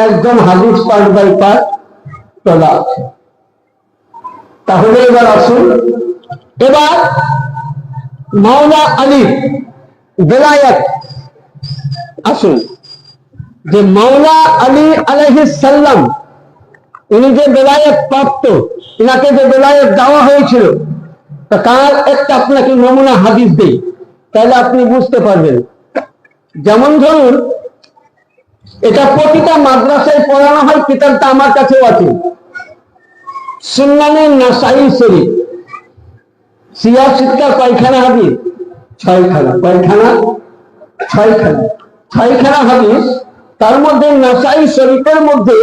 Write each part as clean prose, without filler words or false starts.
একদম হাদিস part by part তোলা আছে। তাহলে এবার আসুন, এবার মাওলা আলীর বেলায়েত আসুন, যে মাওলা আলী আলাইহিস সালাম ইনি যে বেলায়েত প্রাপ্ত, ইনাকে যে বেলায়েত দেওয়া হয়েছিল, তার একটা আপনাকে নমুনা হাদিস দেই, তাহলে আপনি বুঝতে পারবেন। যেমন ধরুন, এটা প্রতিটা মাদ্রাসায় পড়ানো হয়, কিতাবটা আমার কাছেও আছে, সুন্নানে নাসাই শরীফ, সিয়াসিত্তা কয়খানা হাদিস? 6খানা। কয়খানা? 6খানা। 6খানা হাদিস। তার মধ্যে নাসাই শরীফের মধ্যে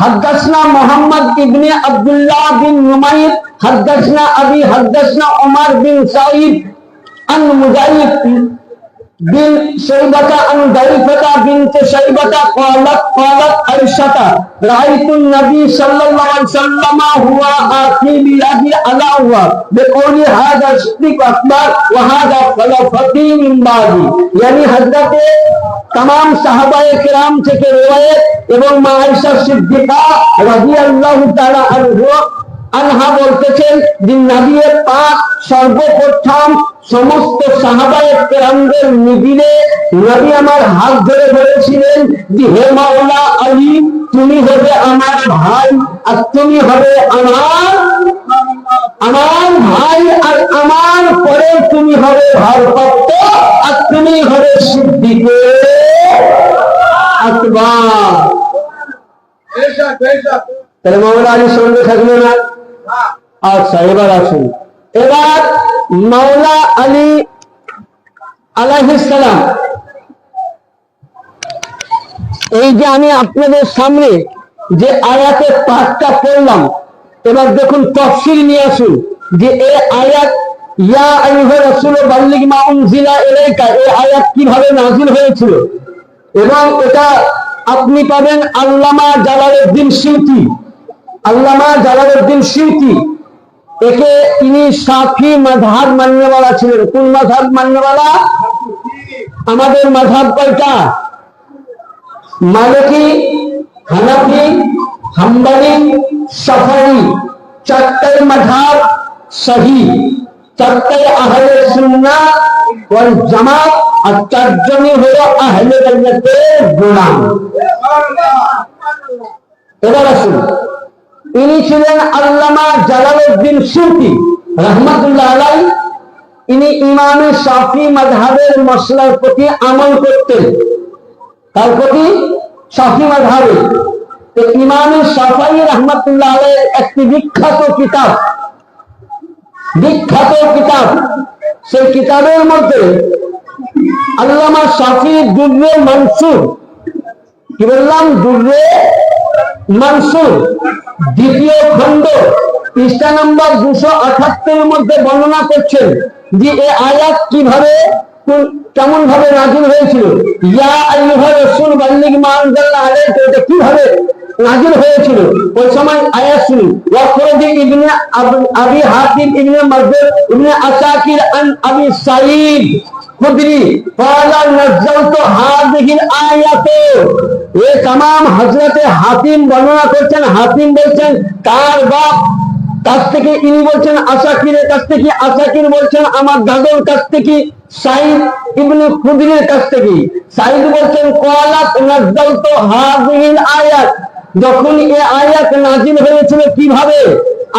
হাদ্দাসনা মোহাম্মদ ইবনে আব্দুল্লাহ বিন নুমাইর হাদ্দাসনা আবি হাদ্দাসনা ওমর বিন সাঈদ আন মুজাহিদ বিন শাইবাতা আন দাইফাতা বিনত শাইবাতা قالت عائشة رأيت النبي صلى الله عليه وسلم هو آخي بيده على هو بقول هذا صديق أكبر وهذا خلفتي من بعدي। यानी हजरत तमाम साहबाए किराम থেকে riwayat এবং মা আয়েশা সিদ্দিকা রাদিয়াল্লাহু তাআলা আনহা বলতেছেন যে নবী পাক সর্বপ্রথম সমস্ত সাহাবায়ে কেরামদের মিডিলে নবী আমার হাত ধরে বলেছিলেন যে হে মাওলা আলী, তুমি হবে আমার ভাই আর তুমি হবে আমার ভাই, আর আমার পরে তুমি হবে ভারপ্রাপ্ত আর তুমি হবে সিদ্দিকে আকবার। তাহলে মাওলা আলীর সঙ্গে থাকলো না? আচ্ছা, এবার আসুন, এবার মাওলা আলী আলাইহিস সালাম, এই যে আমি আপনাদের সামনে যে আয়াতের পাঠটা পড়লাম, এবার দেখুন তাফসীর নিয়ে আসুন যে এই আয়াত ইয়া আইয়ুহা রাসূল বাল্লিগ মা উনজিলা ইলাইকা, এই আয়াত কিভাবে নাযিল হয়েছিল। এবং এটা আপনি পাবেন আল্লামা জালালউদ্দিন সিউতি। আল্লামা জালালউদ্দিন সিউতি, একে ইনি শাফি মাযহাব মাননেওয়ালা ছিলেন। কোন মাযহাব মাননেওয়ালা? আমাদের মাযহাব কয়টা? মালিকি, হানাফি, হাম্বলি, শাফিঈ, চারটাই মাযহাব সহি, চারটাই আহলে সুন্নাহ ওয়াল জামাত, আর চারজনই হলো আহলে বাইতের গোলাম। এবার আসুন, ইনি ছিলেন আল্লামা জালালউদ্দিন সিউতি রাহমাতুল্লাহ আলাইহি। ইনি ইমামে শাফি মাযহাবের মাসলার প্রতি আমল করতেন। তার প্রতি? শাফি মাযহাবে। তো ইমামে শাফিঈ রাহমাতুল্লাহ আলাইহির একটি বিখ্যাত কিতাব, সেই কিতাবের মধ্যে আল্লামা শাফি দুররে মানসুর, কি বললাম? দুররে মানসুর দ্বিতীয় খণ্ড পৃষ্ঠা নম্বর 278 মধ্যে বর্ণনা করছেন যে এই আয়াত কিভাবে কেমন ভাবে নাযিল হয়েছিল। ইয়া আইয়ুহা রাসূল বাল্লিগ মা আনজালনা আলাইকা, এটা কিভাবে নাযিল হয়েছিল ওই সময় আয়াত শুনি। ওয়াখরাজ ইবনে আবি হাতিম ইবনে মারদার ইবনে আসাকির আন আবি সাঈদ খুদরি قال نزلت هذه الآيات। ये तमाम হযরতে হাতিম বর্ণনা করছেন। হাতিম বলছেন তার বাপ কাছ থেকে, ইনি বলছেন আসাকিরের কাছ থেকে, আসাকির বলছেন আমার দাদুর কাছ থেকে, সাঈদ ইবনে খুদরির কাছ থেকে। সাঈদ বলছেন قالت نزلت هذه الآيات, যখন এই আয়াত নাযিল হয়েছিল কিভাবে।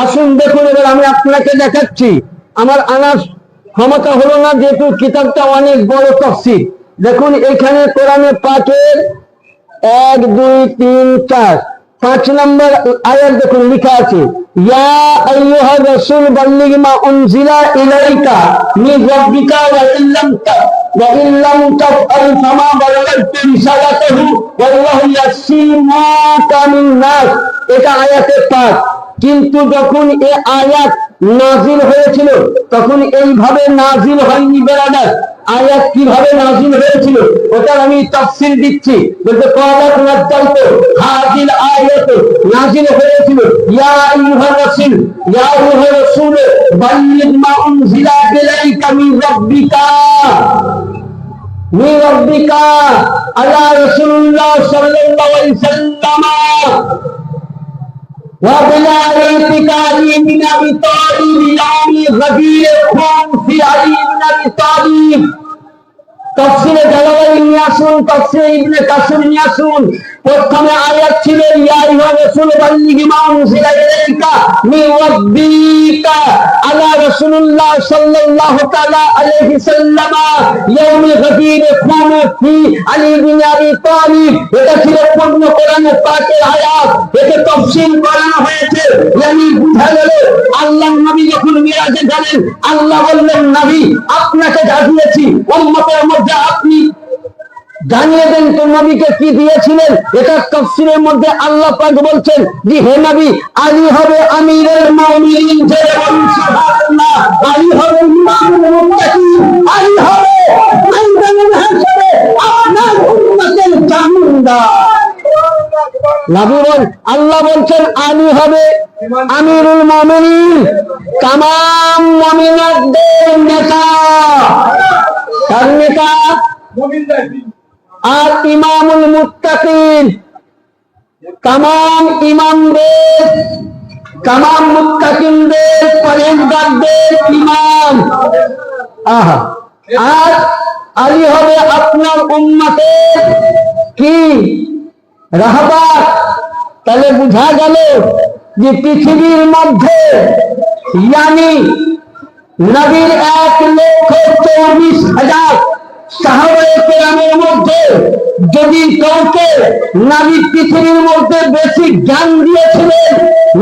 আসুন দেখুন, এবার আমি আপনাকে দেখাচ্ছি। আমার আনার ক্ষমতা হলো না, যেহেতু কিতাবটা অনেক বড় তাফসীর। দেখুন এখানে কোরআনে পাকের 1 2 3 4 5 নম্বর আয়াত দেখুন লেখা আছে ইয়া আইয়ুহা রাসূল বাল্লিগ মা উনজিলা ইলাইকা মিন রাব্বিকা ওয়া ইল্লাম তাফআল ফামা বালাগতা রিসালাতাহু ওয়াল্লাহু ইয়াসিমুকা মিন নাস। এটা আয়াতের পাঠ। কিন্তু যখন এই আয়াত নাযিল হয়েছিল তখন এইভাবে নাযিল হয়নি বেরাদার। আয়াত কিভাবে নাযিল হয়েছিল ওটা আমি তাফসীর দিচ্ছি। বলতে ক্বালাত নাযালতু হাযিল আয়াত, নাযিল হয়েছিল ইয়া আইয়ুহার রাসূল বাল্লিগ মা উনজিলা ইলাইকা মিন রাব্বিকা। من ربك على رسول الله صلى الله عليه وسلم وبلايتك علي بن ابي طالب يوم غدير خون في علي بن ابي طالب তাফসীরে জালালাইন নিয়ে আসুন, তাফসীরে ইবনে কাসির নিয়ে আসুন। প্রথমে আয়াত ছিল ইয়া আইয়ুহার রাসূল বাল্লিগি মা উনজিলা ইলাইকা মিন রাব্বিকা আলা রাসূলুল্লাহ সাল্লাল্লাহু তাআলা আলাইহি সাল্লাম ইয়াউমুল গাদির খুন ফি আলী ইবনে আবি তালিব। এটা ছিল পূর্ণ কোরআনের পাকের আয়াত। এতে তাফসীর করানো হয়েছে, yani বুঝা গেল আল্লাহর নবী যখন মিরাজে গেলেন, আল্লাহ বললেন নবী আপনাকে জানিয়েছি, উম্মতের মধ্যে আপনি জানিয়ে দেন তো নবীকে কি দিয়েছিলেন। এটা তাফসীরের মধ্যে আল্লাহ পাক বলছেন যে হে নবী আলী হবে আমিরুল মুমিনিন, জয় বলুন সুবহানাল্লাহ। আলী হবে ইমামুল মুত্তাকিন, আলী হবে ময়দানুল হাসরে আপনার উম্মতের জামিনদার। নবী বল আল্লাহ বলছেন আলী হবে আমিরুল মুমিনিন, तमाम মুমিনদের নেতা। কার নেতা? আর ইমামুল মুত্তাকিন, तमाम ইমামদের, तमाम মুত্তাকিনদের, পরহেজগারদের ইমাম। আহা, আর আলী হবে আপনার উম্মতের কি রাহবার। তাহলে বুঝা গেল যে পৃথিবীর মধ্যে यानी নবীর 1,24,000 সাহাবায়ে কেরামের মধ্যে যদি কাউকে নবী পৃথিবীর মধ্যে বেশি জ্ঞান দিয়েছিলেন,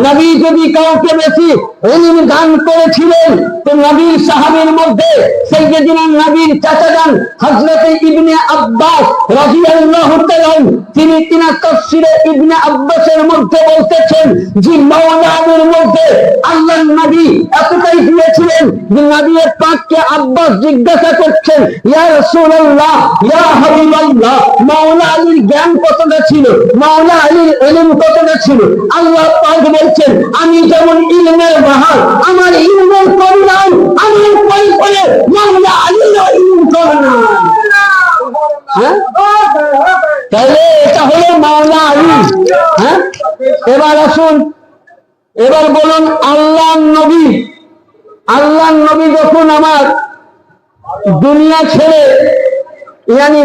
নবী যদি কাউকে বেশি ইলম দান করেছিলেন, তো নবীর সাহাবীর মধ্যে সাইয়্যিদনা নবীর চাচাজান হযরত ইবনে আব্বাস রাদিয়াল্লাহু তাআলা তিনি তাফসীরে ইবনে আব্বাসের মধ্যে বলতেছেন যে মাওলানার মধ্যে আল্লাহর নবী এতটাই দিয়েছিলেন যে নবী পাককে আব্বাস জিজ্ঞাসা করছেন ইয়া রাসূলুল্লাহ ইয়া হাবিবাল্লাহ মাওলা আলীর জ্ঞান কতটা ছিল, মাওলা আলীর ইলম কতটা ছিল। আল্লাহ পাক বলছেন আমি যেমন ইলমের বাহার, আমার ইলমের পরিমাণ আমার পরিপরে মাওলা আলীর ইলম করনা। তাহলে এটা হলো মাওলা আলী। হ্যাঁ, এবার আসুন, এবার বলুন আল্লাহর নবী, আল্লাহর নবী যখন আমার দুনিয়া ছেড়ে यानी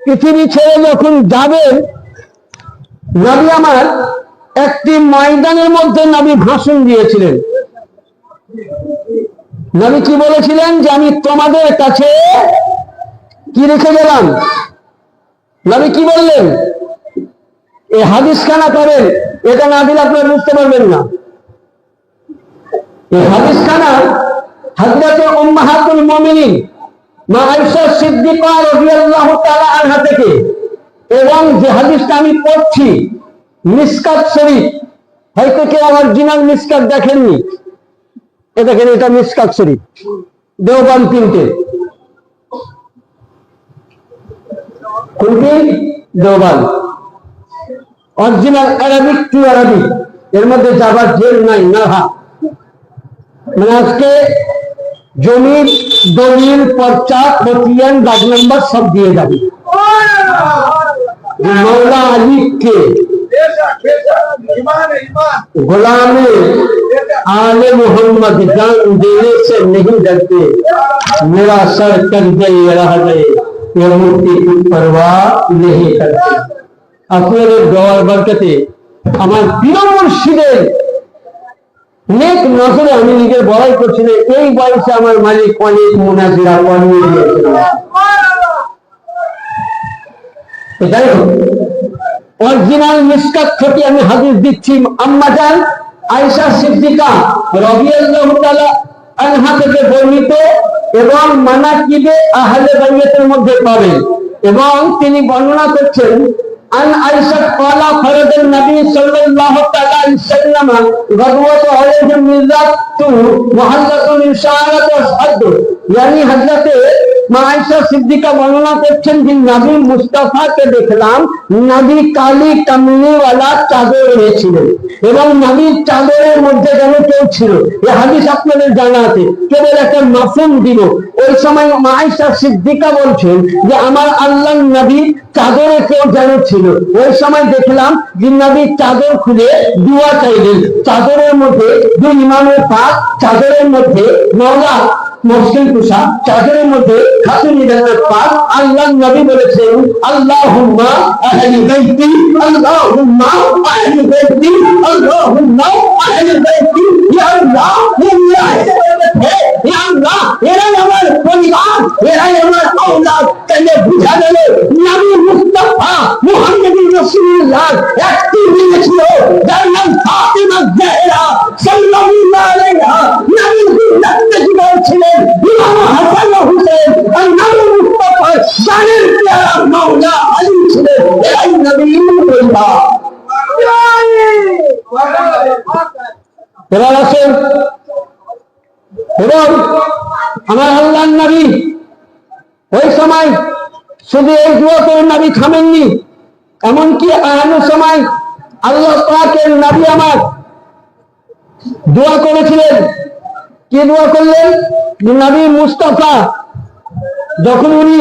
পৃথিবী ছেড়ে যখন যাবেন, নবী আমার একটি ময়দানের মধ্যে নবী ভাষণ দিয়েছিলেন। নবী কি বলেছিলেন যে আমি তোমাদের কাছে কি রেখে গেলাম। নবী কি বললেন? এই হাদিস খানা করেন, এটা না দিলে আপনারা বুঝতে পারবেন না। এই হাদিস খানা হযরত উম্মাহাতুল মুমিনিন মা আয়েশা সিদ্দিকা রাদিয়াল্লাহু তাআলা আনহা থেকে, এবং যে হাদিসটা আমি পড়ছি মিসকাত শরীফ, হয়তো কেউ অরিজিনাল মিসকাত দেখেননি, এ দেখেন এটা মিসকাত শরীফ দেওবন্দ প্রিন্টের। কোনটি? Deoband original Arabic to Arabic, এর মধ্যে যাবার জেল নাই নাহা। মানে আজকে জমির দলিল পর্চা খতিয়ান দাগ নাম্বার সব দিয়ে যাবে। मौला अली के गुलामे आले मोहम्मद जान देने से नहीं डरते, मेरा सर कर गए रह गए ये मूर्ति की परवाह नहीं करते। আপনাদের দোয়ার বরকতে আমার প্রিয় মুর্শিদের নেক নজরে আমি নিজের বড়াই করছি না, এই বয়সে আমার মালিক অনেক মুনাজিরা পড়িয়ে দিয়েছেন। যাই হোক, অরিজিনাল মিসকাত থেকে আমি হাদিস দিচ্ছি। আম্মা জান আয়েশা সিদ্দিকা রাদিয়াল্লাহু তাআলা আনহা থেকে বর্ণিত, এবং মানাকিবে আহলে বাইতের মধ্যে পাবেন। এবং তিনি বর্ণনা করছেন আন আয়েশা ক্বালা ফরদান নবী সাল্লাল্লাহু তাআলা আলাইহি ওয়াসাল্লাম গদওয়াতু আলাইহিম মিজাতু মুহাল্লাতুন ইশারাতু আসহাদ, यानी হযরতে মা আয়েশা সিদ্দিকা বর্ণনা করছেন যে নবী মুস্তাফাকে দেখলাম নবী কালি কামলিওয়ালা চাদর এনেছিলেন এবং নবীর চাদরের মধ্যে যেন কেউ ছিল। এই হাদিস আপনাদের জানা আছে, কেবল একটা মাফহুম দিব। ওই সময় মা আয়েশা সিদ্দিকা বলছেন যে আমার আল্লাহর নবী চাদরে কেউ যেন ছিল। ওই সময় দেখলাম যে নবী চাদর খুলে দোয়া চাইলেন। চাদরের মধ্যে দুই ইমামের পাক, চাদরের মধ্যে মাওলা মুশকিল কুশা, চাদরের মধ্যে খাতুন জান্নাত পাক। আল্লাহর নবী বলেছেন আল্লাহুম্মা আহলি বাইতি, আল্লাহুম্মা আহলি বাইতি, আল্লাহুম্মা আহলি বাইতি। ইয়া আল্লাহ, ইয়া আল্লাহ, এরাই আমার পরিবার, এরাই আমার আওলাদ। তাহলে বুঝা গেল নবী মুস্তাফা মুহাম্মদুর রাসূলুল্লাহ একটি মেয়ে ছিল যার নাম ফাতিমা জাহরা সাল্লাল্লাহু আলাইহা। নবীর জিন্নাতে জীবন ছিলেন ইমাম হাসান ও হুসেন, আর নবী মুস্তাফার জানের প্যারা মাওলা আলী ছিলেন। এই নবীর পরিবার। এবার আসেন, এবং আমার আল্লাহর নবী ওই সময় শুধু এই দোয়া করে নবী থামেননি, এমনকি আয়ানের সময় আল্লাহ পাকের নবী আমার দোয়া করেছিলেন। কি দোয়া করলেন? নবী মুস্তাফা যখন উনি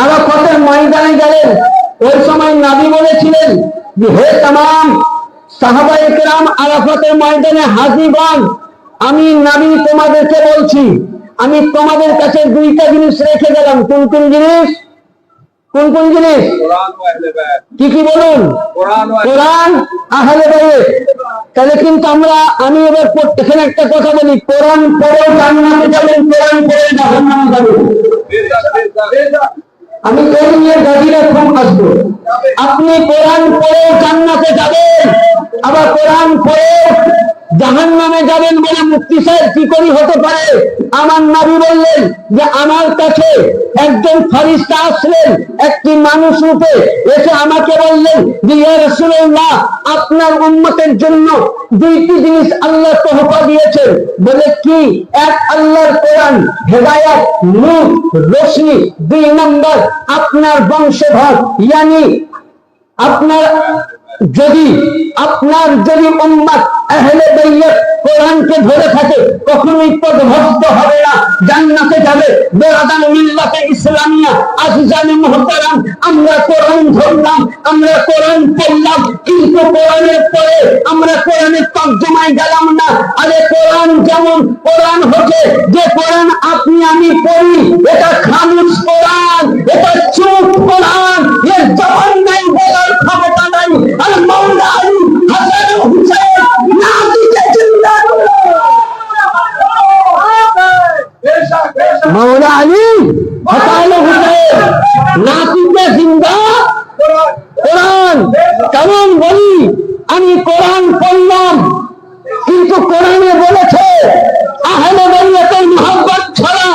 আরাফাতের ময়দানে গেলেন, ওই সময় নবী বলেছিলেন যে হে तमाम সাহাবায়ে কেরাম আরাফাতের ময়দানে হাজিরগণ, আমি নবী তোমাদেরকে বলছি, আমি তোমাদের কাছে দুইটা জিনিস রেখে গেলাম। কোন কোন জিনিস? কোন কোন জিনিস? কি কি বলুন? কোরআন, আহলে বাইত। তাহলে কিন্তু আমি এবার এখানে একটা কথা বলি, কোরআন পড়ে জান্নাতে যাবেন, কোরআন পড়ে জাহান্নামে যাবেন। আমি এই নিয়ে গাজীরা খুব আসবো। আপনি কোরআন পড়ে জান্নাতে যাবেন, আবার কোরআন পড়ে জাহান্নামে যাবেন বলে মুফতি সাহেব কি করে হতে পারে? আমার নবী বললেন যে আমার কাছে একজন ফেরেশতা আসলেন একটি মানুষ রূপে, এসে আমাকে বললেন যে ইয়া রাসূলুল্লাহ, আপনার উম্মতের জন্য দুইটি জিনিস আল্লাহ তোহফা দিয়েছেন। বলে কি? এক আল্লাহর কোরআন, হেদায়েত, নূর, রোশনি। দুই নম্বর আপনার বংশধর, ইয়ানি আপনার যদি উম্মত আহলে বাইত কোরআনকে ধরে থাকে কখনোই পথভ্রষ্ট হবে না, জান্নাতে যাবে। বেরাদান মিল্লাতে ইসলামিয়া আজিজানে মুহতারাম, আমরা কোরআন ধরলাম, আমরা কোরআন পড়লাম, কিন্তু কোরআনের পরে আমরা কোরআনের তর্জমায় গেলাম না। আরে কোরআন যেমন কোরআন হচ্ছে, যে কোরআন আপনি আমি পড়ি, এটা খামুশ কোরআন, এটা চুপ কোরআন, এর জবান নাই, বলার ক্ষমতা নাই। আর মাওলা আলী হাসান হুসাইন নাতিকে জিন্দা মাওলা আলী হাসান হুসাইন নাতিকে জিন্দা কোরআন। কেমন বলি? আমি কোরআন পড়লাম, কিন্তু কোরআনে বলেছে আহলে বাইতের মহব্বত ছাড়া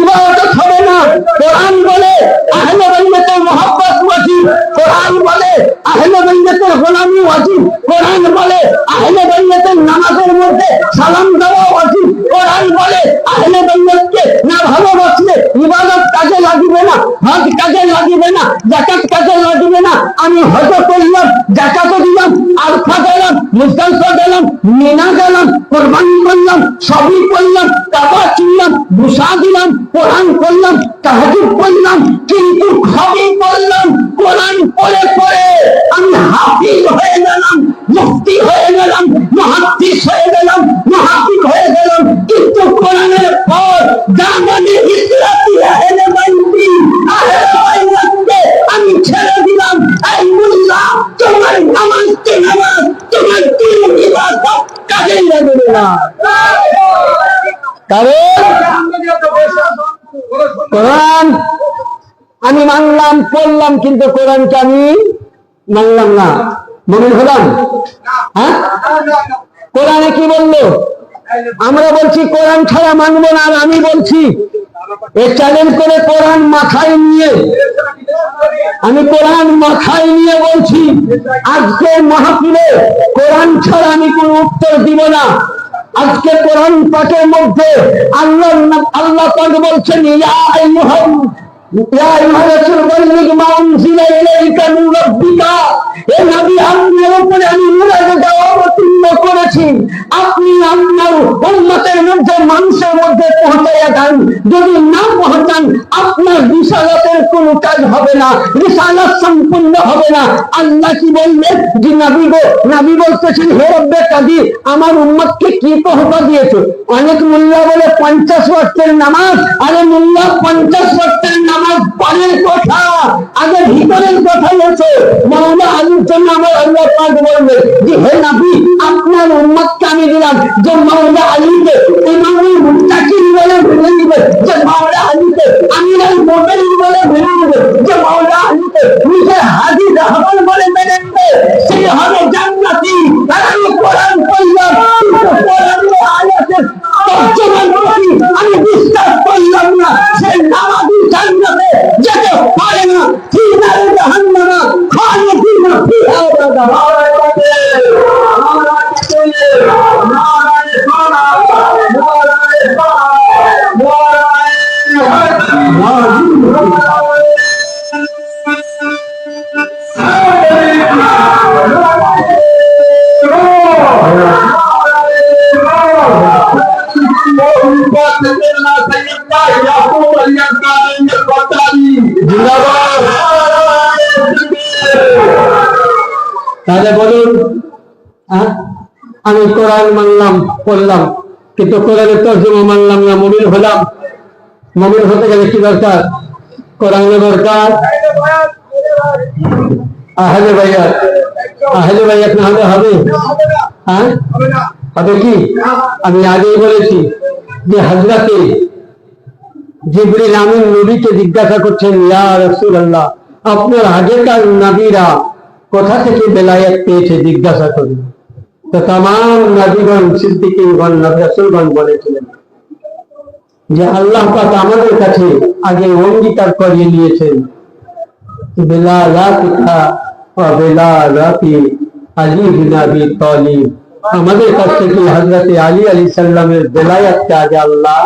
ইবাদত হবে না। কোরআন বলে আহলে বাইতের মহব্বত ওয়াজিব, কোরআন বলে আহলে বাইতের গোলামি ওয়াজিব, কোরআন বলে আহলে বাইতের নামাজের মধ্যে সালাম দেওয়া ওয়াজিব, কোরআন বলে আহলে বাইতকে না ভালোবাসলে ইবাদত কাজে লাগবে না, হজ কাজে লাগবে না, যাকাত কাজে লাগবে না। আমি হজ করলাম, যাকাত দিলাম, আরফা গেলাম, মুজদালিফা গেলাম, মিনা গেলাম, কুরবানি করলাম, সবই করলাম, কাবা চিনলাম, বুশা দিলাম, কোরআন করলাম, তাহাজ্জুদ করলাম, কিন্তু সবই করলাম কোরআন পড়ে পড়ে। আমি হাফিজ হয়ে গেলাম, মুফতি হয়ে গেলাম, মুহাদ্দিস হয়ে গেলাম, মুহাদ্দিস হয়ে গেলাম, কিন্তু কোরআনের পর জামানে ইসলামি আহলে বাইতি আহলে আমি ছেড়ে দিলাম। এই মুল্লা, তোমার নামাজকে নামাজ, তোমার দিন ইবাদত কাজে লাগবে না। কারণ কোরআন আমি মানলাম, পড়লাম, কিন্তু কোরআনকে আমি মানলাম না। মনে হলাম? হ্যাঁ, কোরআনে কি বললো? আমরা বলছি কোরআন ছাড়া মানবো না। আর আমি বলছি এ চ্যালেঞ্জ করে কোরআন মাথায় নিয়ে, আমি কোরআন মাথায় নিয়ে বলছি আজকের মাহফিলে কোরআন ছাড়া আমি কোনো উত্তর দিব না। আজকে কোরআন পাকের মধ্যে আল্লাহ পাক বলছেন ইয়া আইয়ুহাল রাসূল বাল্লিগ মা উনজিলা ইলাইকা মিন রাব্বিকা, হে নবী আপনার উপরে আমি মুনাজাত অবতীর্ণ করেছি, আপনি আপনার উম্মতের মধ্যে মানুষের মধ্যে পৌঁছাইয়া দেন। যদি না পৌঁছান আপনার রিসালাতের কোনো কাজ হবে না, রিসালাত সম্পূর্ণ হবে না। আল্লাহ কি বললেন যে নবী গো, নবী বলতেছেন হে রব্বে কাদির আমার উম্মতকে কি তোহফা দিয়েছো? অনেক মোল্লা বলে 50 ওয়াক্তের নামাজ। আরে মোল্লা 50 ওয়াক্তের নামাজ পরের কথা, আগে ভিতরের কথা হচ্ছে। মাওলা আলীর জন্য আমার আল্লাহ পাক বলবে যে হে নবী আপনার উম্মতকে আমি দিলাম যে মাওলা আলীকে ইমামুল মুত্তাকিন বলে ভেবে নিবে, যে মাওলা আলীকে আমিরুল মুমিনিন বলে ভেবে নিবে, যে মাওলা আলীকে নিজের হাজী রাহমান বলে মেনে নিবে, সেই হবে জান্নাতি। আর আমি কোরআন পড়লাম, কোরআন আয়াতের তর্জমা করি, আমি বিশ্বাস করলাম না সে নামাজি জান্নাতে যেতে পারে না, ফিনারে জাহান্নামা খালিদিনা ফিহা আবাদা। তাহলে বলুন আমি কোরআন মানলাম পড়লাম, কিন্তু কোরআনের তর্জমা মানলাম না, মুমিন হলাম। মুমিন হতে গেলে কি দরকার? কোরআনের দরকার। আহলে বাইয়াত, আহলে বাইয়াত না হলে হবে? হবে কি? আমি আগেই বলেছি যে হযরতে জিবরিল আমিন নবীকে জিজ্ঞাসা করছেন ইয়া রাসূলুল্লাহ আপনার আগেকার নবীরা কোথা থেকে বেলায়েত পেয়েছে জিজ্ঞাসা করুন। তো तमाम নবীগণ সিদ্দিকগণ রাসূলগণ বলেছিলেন যে আল্লাহ পাক আমাদের কাছে আগে অঙ্গীকার করিয়ে নিয়েছেন বেলায়াতিকা ওয়া বেলায়াতি আলী বিন আবি তালিব, আমাদের কাছ থেকে হযরতে আলী আলাইহিস সালামের বেলায়াতকে আগে আল্লাহ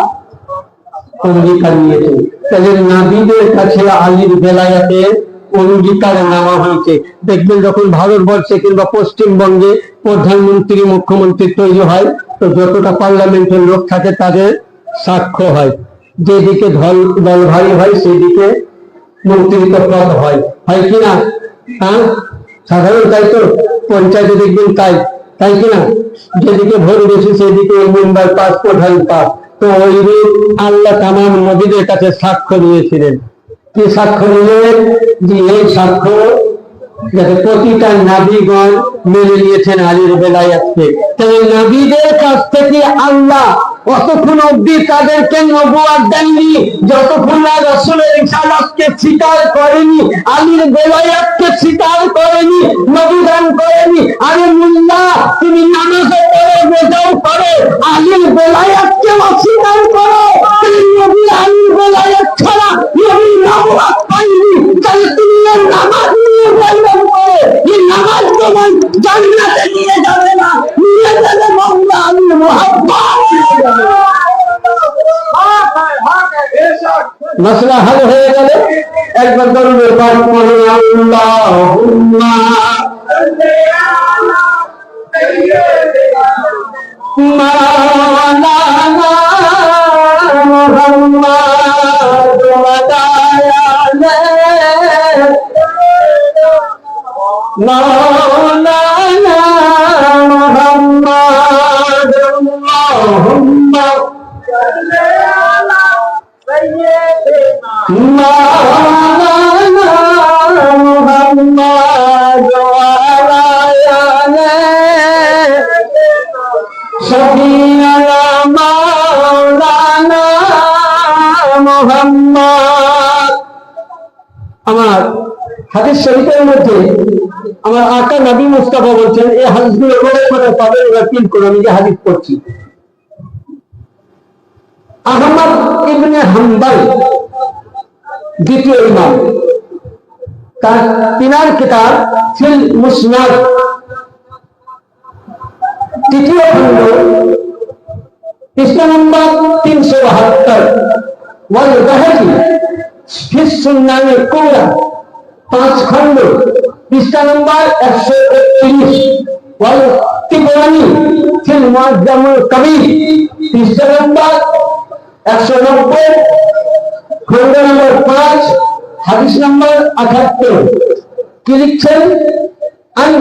অঙ্গীকার নিয়েছেন। তাহলে নবীদের কাছে আলীর বেলায়াতের অঙ্গীকার নেওয়া হয়েছে। দেখবেন যখন ভারতবর্ষে কিংবা পশ্চিমবঙ্গে প্রধানমন্ত্রী মুখ্যমন্ত্রী তৈরি হয় তো যতটা পার্লামেন্টের লোক থাকে তাদের সাক্ষ্য হয়, যেদিকে দল ভারী হয় সেদিকে মন্ত্রিত্ব পদ হয়, হয় কিনা? সাধারণ তাই তো, পঞ্চায়েতে দেখবেন তাই, তাই কিনা? যেদিকে ভোট বেশি সেদিকে মেম্বার পাস, প্রধান পাস। তো ওই আল্লাহ তামাম নবীদের কাছে সাক্ষ্য দিয়েছিলেন। কি সাক্ষ্য নিলেন? যে এই সাক্ষ্য যাতে প্রতিটা নবীগণ মেনে নিয়েছেন আলীর বেলায়াতকে। তাই নবীদের কাছ থেকে আল্লাহ অতক্ষণ অব্দি তাদেরকে নবুয়ত দেননি যতক্ষণ না রাসূলের রিসালাতকে স্বীকার করেনি, আলীর বেলায়াতকে স্বীকার করেনি, নবী দান করেনি। আরে মুল্লা তুমি নামাজে পড়ো, রোজাও করো, আলীর বেলায়াতকে অস্বীকার করো। তুমি নবী আলীর বেলায়াত ছাড়া নবী নবুয়ত পাইনি, তাহলে তুমি নামাজ নিয়ে বলবেন করে এই নামাজ তোমার জান্নাতে নিয়ে যাবে না, নিয়ে যাবে মাওলা আলীর মুহাব্বত। মসলা হল হয়ে গেলে একবার দরুদের পাঠ পড়ুন, আল্লাহুম্মা মাওলানা মুহাম্মদ ওয়া আলা মাওলানা মুহাম্মদ আল্লাহুম্মা মাওলানা মুহাম্মদ ওয়া আলা সাইয়্যিদিনা মাওলানা মুহাম্মদ। আমার হাদিস শরীফের মধ্যে আমার আকা নবী মুস্তাফা বলছেন এই হাদিসগুলো করে পাবেন, রাকিল করে আমি যে হাদিস পড়ছি। আহমদ ইবনে হাম্বল দ্বিতীয় ইমাম, তার তিনার কিতাব ফিল মুসনাদ তৃতীয় খণ্ড पृष्ठा नंबर 372 वल्बहरी फिर सुन्नाने कुबरा 5 खंड पृष्ठा नंबर 131 वल्तिबरानी फिर मुअज्जमुल कबीर पृष्ठा नंबर 190 खंड नंबर 5 হাদিস নম্বর 78 কি লিখছেন আন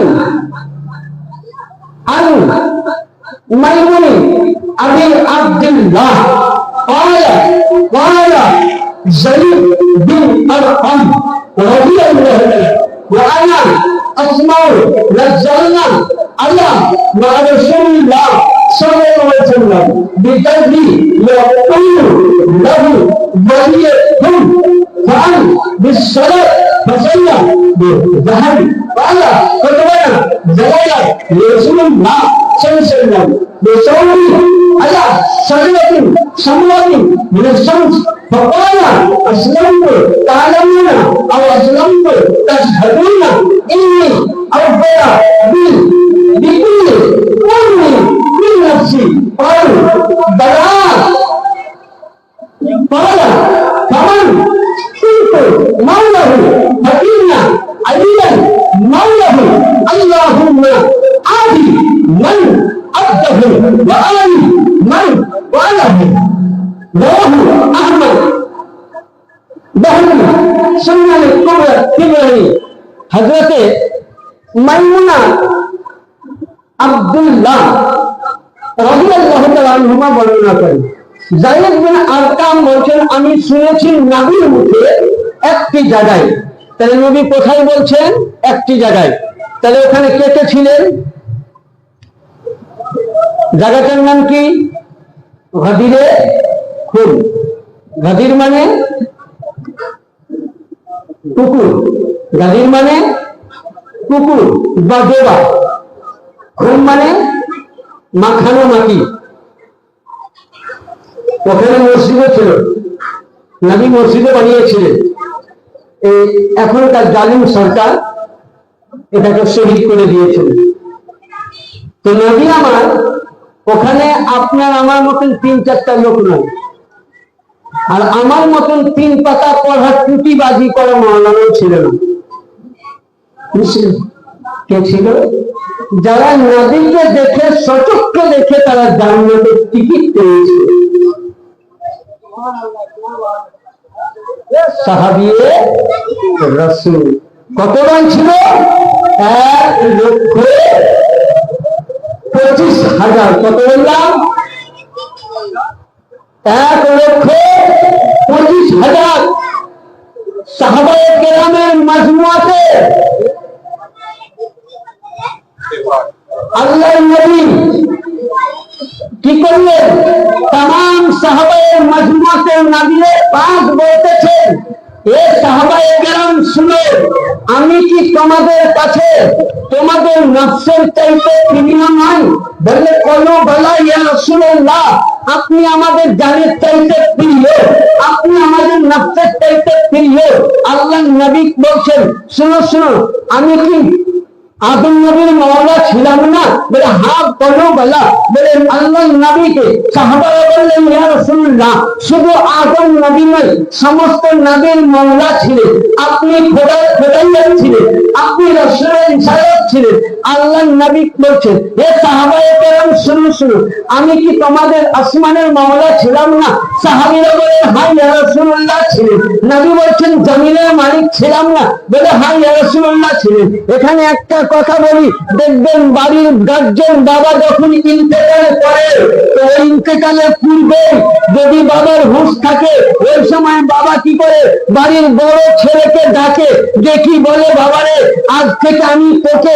মাইমুনি আবি আব্দুল্লাহ قال زيد بن أرقم رضي الله عنه وأنا أسمع نزلنا على مع رسول الله صلى الله عليه وسلم بقلبي يقول له وليكن فعل بالصلاة فصلى بذهب قال فتبين زوايا لرسول الله صلى الله عليه وسلم بصومه على شجرة سمراء من الشمس فقال أسلمت تعلمون أو أسلمت تشهدون إني أوفى بكل أمر من نفسي قالوا بلى قال فمن كنت مولاه فإن عليا مولاه اللهم آتي من عبده وآلي من وآله رواه أحمد بهري سنن الكبرى حضرت মাইমুনা আব্দুল্লাহ রাদিয়াল্লাহু তাআলা আনহুমা বর্ণনা করেন যায়েদ বিন আরকাম বলেন আমি শুনেছি নবীর মুখে একটি জায়গায় তাহলে নবী কোথায় বলছেন একটি জায়গায় তাহলে ওখানে কে কে ছিলেন জায়গাটার নাম কি গাদিরে খুন গাদির মানে কুকুর গাদির মানে কুকুর বা দেবা খুন মানে মাখানো মাটি ওখানে মসজিদও ছিল নবী মসজিদে বানিয়েছিলেন এখনকার জালিম সরকার এটাকে শহীদ করে দিয়েছিল তো নবী আমার ওখানে আপনার আমার মতন 3-4টা লোক নয় আর আমার মতন 3 পাতা পড়ার টুটিবাজি করা মাওলানাও ছিল না কে ছিল যারা নবীকে দেখে সচক্ষে দেখে তারা জান্নাতের টিকিট পেয়েছে সাহাবিয়ে রাসূল কতজন ছিল 1,25,000 কত বললাম 1,25,000 সাহাবায়ে কেরামের মাজমুআতে আল্লাহর নবী কি করলেন तमाम সাহাবায়ে মাজমুআতে নবীর পাক বলতেছেন এ সাহাবায়ে কেরাম শুনো আমি কি তোমাদের কাছে তোমাদের নফসের চাইতে প্রিয় নই বলে বলো বলা ইয়া রাসূলুল্লাহ আপনি আমাদের জানের চাইতে প্রিয় আপনি আমাদের নফসের চাইতে প্রিয় আল্লাহর নবী বলছেন শুনো শুনো আমি কি আদম নবীর মাওলা ছিলাম না বলে হ্যাঁ বলো বলা বলে আল্লাহর নবীকে সাহাবারা বললেন ইয়া রাসূলুল্লাহ শুধু আদম নবী নয় সমস্ত নবীর মাওলা ছিলেন আপনি খোদাইয়া ছিলেন আপনি রাসূলের ইশারাত ছিলেন আল্লাহর নবী বলছেন হে সাহাবায়ে কেরাম শুনো শুনো আমি কি তোমাদের আসমানের মাওলা ছিলাম না সাহাবীরা বলেন হ্যাঁ ইয়া রাসূলুল্লাহ ছিলেন নবী বলছেন জমিনের মালিক ছিলাম না বলে হ্যাঁ ইয়া রাসূলুল্লাহ ছিলেন এখানে একটা কথা বলি দেখবেন বাড়ির গার্জিয়ান বাবা যখন ইন্তেকাল করে তো ওই ইন্তেকালের পূর্বে যদি বাবার হুঁশ থাকে ওই সময় বাবা কি করে বাড়ির বড় ছেলেকে ডাকে দেখি বলে বাবারে আজ থেকে আমি তোকে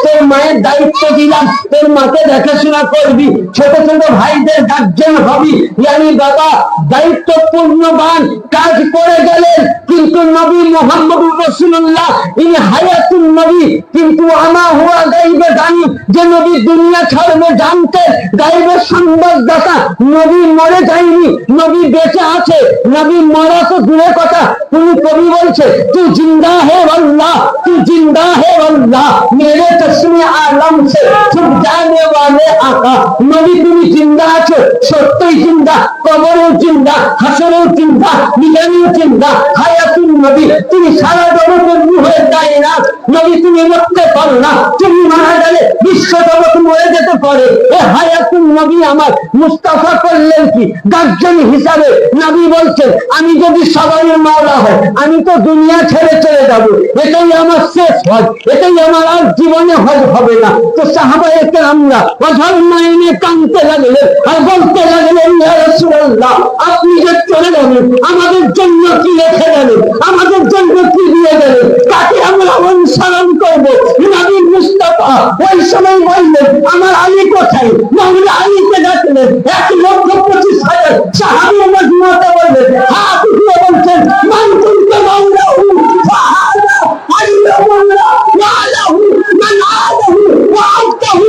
তোর মায়ের দায়িত্ব দিলাম তোর মাকে দেখাশোনা করবি ছোট ছোট ভাইদের গার্জিয়ান হবি জানি বাবা দায়িত্বপূর্ণবান কাজ করে গেলেন কিন্তু নবী মুহাম্মদুর রাসূলুল্লাহ ইনি হায়াতুন নবী কিন্তু আমা হুয়া গায়বে জানি যে নবী দুনিয়া ছাড়বে জানতে গায়বের সংবাদদাতা নবী মরে যায়নি নবী বেঁচে আছে নবী মরা তো দূরের কথা তুমি কবি বলছে তুই জিন্দা হে আল্লাহ তুই জিন্দা হে আল্লাহ মেরে তসবীর জামিয়ে আলম সে ছুপ জানে ওয়ালে আকা। নবী তুমি জিন্দা আছো, সত্যই জিন্দা, কবরেও জিন্দা, হাসরেও জিন্দা, মিজানেও জিন্দা। হায়াতুন নবী, তুমি সারা জগতের রূহের দায়রা। নবী তুমি মরতে পারো না, তুমি মারা গেলে বিশ্ব জগৎ মরে যেতে পারে। এ হায়াতুন নবী আমার মুস্তাফা করলেন কি গার্জেন হিসাবে। নবী বলছেন আমি যদি সবাই মাওলা হয় আমি তো দুনিয়া ছেড়ে চলে যাব, এটাই আমার শেষ হজ, এটাই আমার আর জীবনে হজ হবে না। তো সাহাবায়ে কেরামরা অঝর নয়নে কাঁদতে লাগলেন আর বলতে লাগলেন ইয়া রাসূলুল্লাহ আপনি যে চলে গেলেন আমাদের জন্য কি রেখে গেলেন, আমাদের জন্য কি দিয়ে গেলেন, কাকে আমরা অনুসরণ করব? নবী মুস্তাফা ওই সময় বললেন আমার আলী কোথায়? মাওলা আলীকে ডাকলেন। 1,25,000 সাহাবী মজমুআতে বললেন হাত উঠিয়ে বলছেন মান কুনতু মাওলাহু ফাহাদা আল্লাহ মাওলা ওয়ালাহু মান আলাহু ওয়া আতাহু।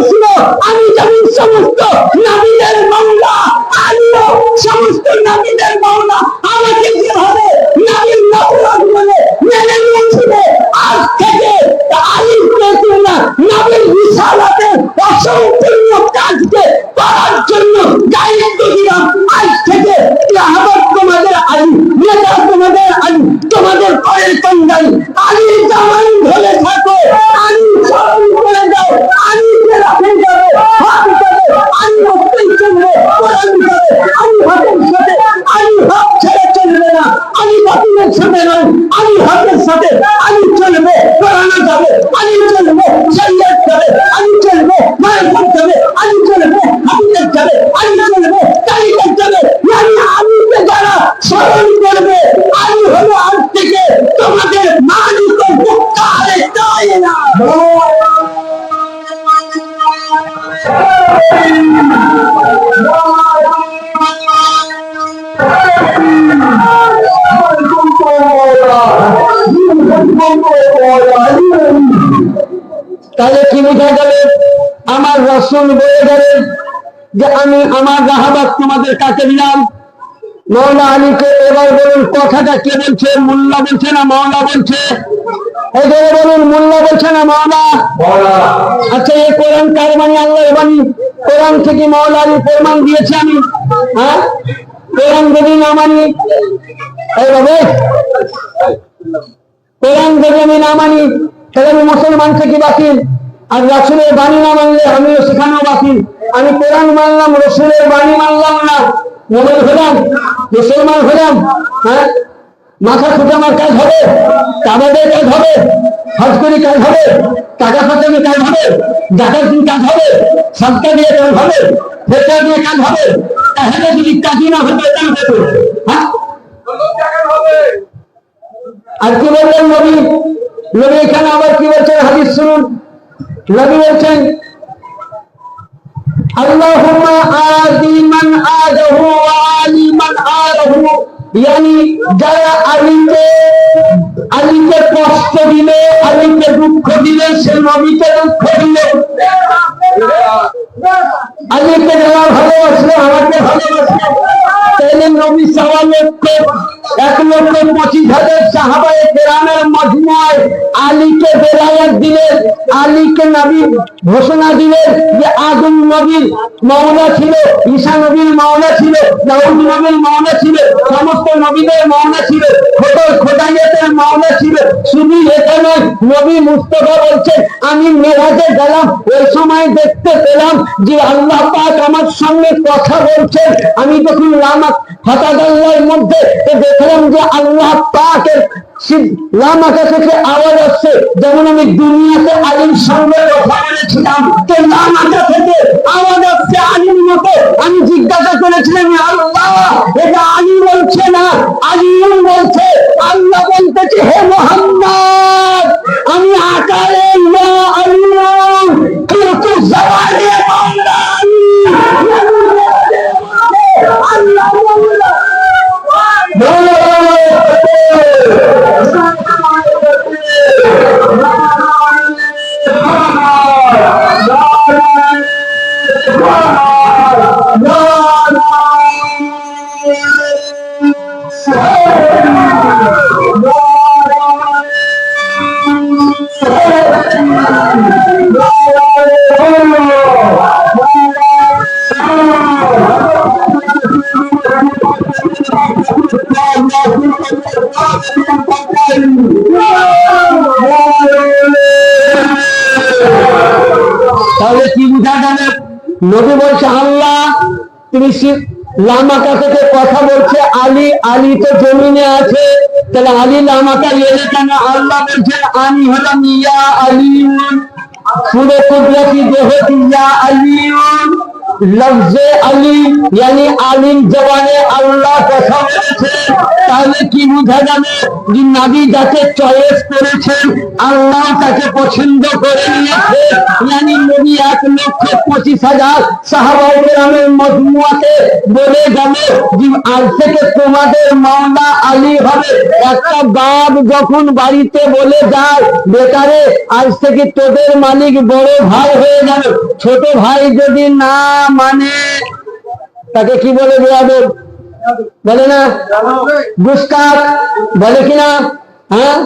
শুনো আমি যেমন সমস্ত নবীদের মাওলা, আল্লাহ সমস্ত নবীদের মাওলা, আমাকে যেভাবে নবীর নবুয়ত বলে মেনে নিয়েছিল আজ থেকে আলীকে তোমরা নবীর রিসালাতের অসম্পূর্ণ কাজকে করার জন্য দায়িত্ব দিলাম। আজ থেকে আহ্বান তোমাদের আলী, নেতা তোমাদের আলী, তোমাদের পরের কন্যাই আলীর জামাই ধরে থাকো, আলী স্মরণ করে যাও, আলীকে রাখে যাবে, হাত যাবে, আলী হকই চলবে, কোরআন যাবে, আলী হকের সাথে, আলী হক ছেড়ে চলবে না, আলী বাতিলের সাথে নয়, আলী হকের সাথে আলী চলবে, কোরআন যাবে, আলী চলবে, শরীয়ত যাবে, আলী চলবে, মায়াত যাবে, আলী চলবে, হাদিস যাবে, আলী চলবে, তারিখ যাবে। মানে আলীকে যারা স্মরণ করবে আলী হলো আজ থেকে তোমাদের মালিক ও মুক্তার দায়রা। তাহলে কি বোঝা গেল? আমার রাসূল বলে গেলেন যে আমি আমার রাহাবাত তোমাদের কাছে দিলাম মাওলা আলীকে। এবার বলুন কথাটা কে বলছে? মোল্লা বলছে না মাওলা বলছে? এবারে বলুন মোল্লা বলছে না মাওলা? আচ্ছা এই কোরআন কার বাণী? আল্লাহর বাণী। কোরআন থেকে মাওলা আলী প্রমাণ দিয়েছে আমি। হ্যাঁ কোরআন যদি না মানি, এইভাবে কোরআন যদি আমি না মানি তাহলে আমি মুসলমান থেকে বাতিল। আর রাসূলের বাণী না মানলে আমিও সেখানেও বাতিল। আমি কোরআন মানলাম, রাসূলের বাণী মানলাম না, মুমিন হলাম, মুসলমান হলাম? হ্যাঁ মাথা খুঁটে আমার কাজ হবে? কাবাদের কাজ হবে? হজ করি কাজ হবে? টাকা খরচানি কাজ হবে? জাকাত দিয়ে কাজ হবে? সাদকা দিয়ে কাজ হবে? ফেতরা দিয়ে কাজ হবে? তাহলে যদি কাজই না হতো এটা হতো। হ্যাঁ আর কি বললেন নবী? নবী এখানে আবার কি বলছেন? হাদিস শুনুন। নবী বলছেন আল্লাহুম্মা আদি মান আদাহু ওয়া আলি মান আলাহু। यानी যারা আলীকে কষ্ট দিলে, আলীকে দুঃখ দিলে, সে নবীকে দুঃখ দিলে। আলীকে যারা ভালোবাসলো আমাকে ভালোবাসলো। তাহলে নবী 1,25,000 সাহাবায়ে কেরামের মজমুআয় আলীকে বেলায়েত দিলেন, আলীকে নবী ঘোষণা দিলেন যে আদম নবীর মাওলা ছিল, ঈসা নবীর মাওলা ছিল, দাউদ নবীর মাওলা ছিল, সমস্ত নবীদের মাওলা ছিল, খোদাইয়াতের মাওলা ছিল। শুধু এটা নয়, নবী মুস্তাফা বলছেন আমি মেরাজে গেলাম, ওই সময় দেখতে পেলাম যে আল্লাহ পাক আমার সঙ্গে কথা বলছেন। আমি যখন লামাক ফাতাদাল্লাহর মধ্যে দেখলাম যে আল্লাহ পাকের লামাকা থেকে আওয়াজ আসছে, যেমন আমি দুনিয়াতে আলীর সঙ্গে কথা বলেছিলাম, তো লামাকা থেকে আওয়াজ আসছে আলীর মতো। আমি জিজ্ঞাসা করেছিলাম আল্লাহ এটা আলী বলছে না, আলী বলছে। আল্লাহ বলতেছে হে মুহাম্মদ আমি আকারে ইয়া আল্লাহ কিন্তু জওয়ানে মাওলা আল্লাহ মাওলা। তাহলে কি বুঝা গেল? নবী বলছে আল্লাহ তুমি লামাকা থেকে কথা বলছে, আলী আলী তো জমিনে আছে, তাহলে আলী লামাকা এলে কেন? আল্লাহ বলছেন আমি হলাম ইয়া আলিউন, পুরো কুদরতি দেহ ইয়া আলিউন, লফজে আলী यानी আলিম জবানে আল্লাহ কথা বলেছে। তাহলে কি বোঝা যাবে? যে নবী যাকে চয়েস করেছেন আল্লাহ তাকে পছন্দ করে নিয়েছে। यानी নবী 1,25,000 সাহাবায়ে কেরামের মজমুয়াকে বলে গেল যে আজ থেকে তোমাদের মাওলা আলী হবে। একটা বাপ যখন বাড়িতে বলে যায় বেটারে আজ থেকে তোদের মালিক বড় ভাই হয়ে যাবে, ছোট ভাই যদি না মানে তাকে কি বলে? বেয়াদব বলে না? গুস্তাখ বলে কিনা? হ্যাঁ,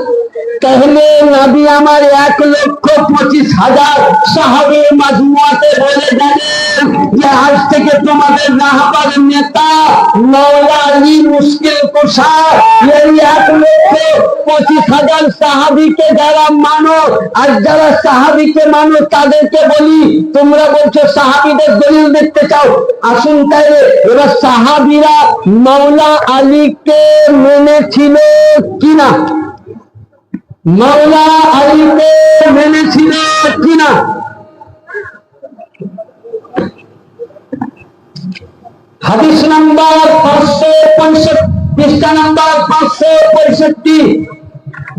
তাহলে নবী আমার 1,25,000 সাহাবীর মাজমুয়াতে বলে গেলেন যে আজ থেকে তোমাদের রাহবার নেতা মাওলা আলী মুশকিল কুশা। এই 1,25,000 সাহাবীকে যারা মানো, আর যারা সাহাবীকে মানো তাদেরকে বলি, তোমরা বলছো সাহাবীদের দলিল দেখতে চাও, আসুন তাইলে এবার সাহাবীরা মাওলা আলীকে মেনেছিল কিনা? মাওলা আলীকে মেনেছিল কিনা? হাদিস নাম্বার 565, পৃষ্ঠা নাম্বার 565,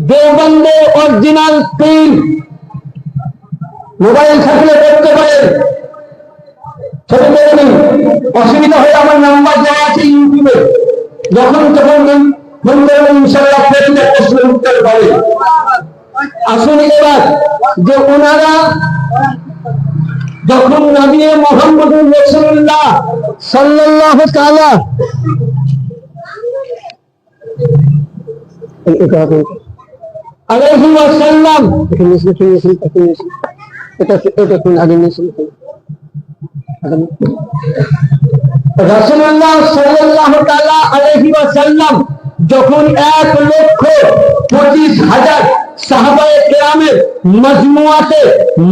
দেওবন্দে অরিজিনাল প্রিন্ট। মোবাইল থাকলে দেখতে পারেন, ছবি করে নিন, অসুবিধা হয়ে আমার নাম্বার দেওয়া আছে ইউটিউবে, যখন তখন ফোন করবেন, ইনশাআল্লাহ ফেরত প্রশ্ন উত্তর পাবেন। আসুন এবার যে ওনারা যখন নবী মুহাম্মদুর রাসূলুল্লাহ সাল্লাল্লাহু তাআলা আলাইহি ওয়াসাল্লাম রাসূলুল্লাহ সাল্লাল্লাহু তাআলা আলাইহি ওয়াসাল্লাম যখন 1,25,000 সাহাবায়ে কেরামের মজমুয়াতে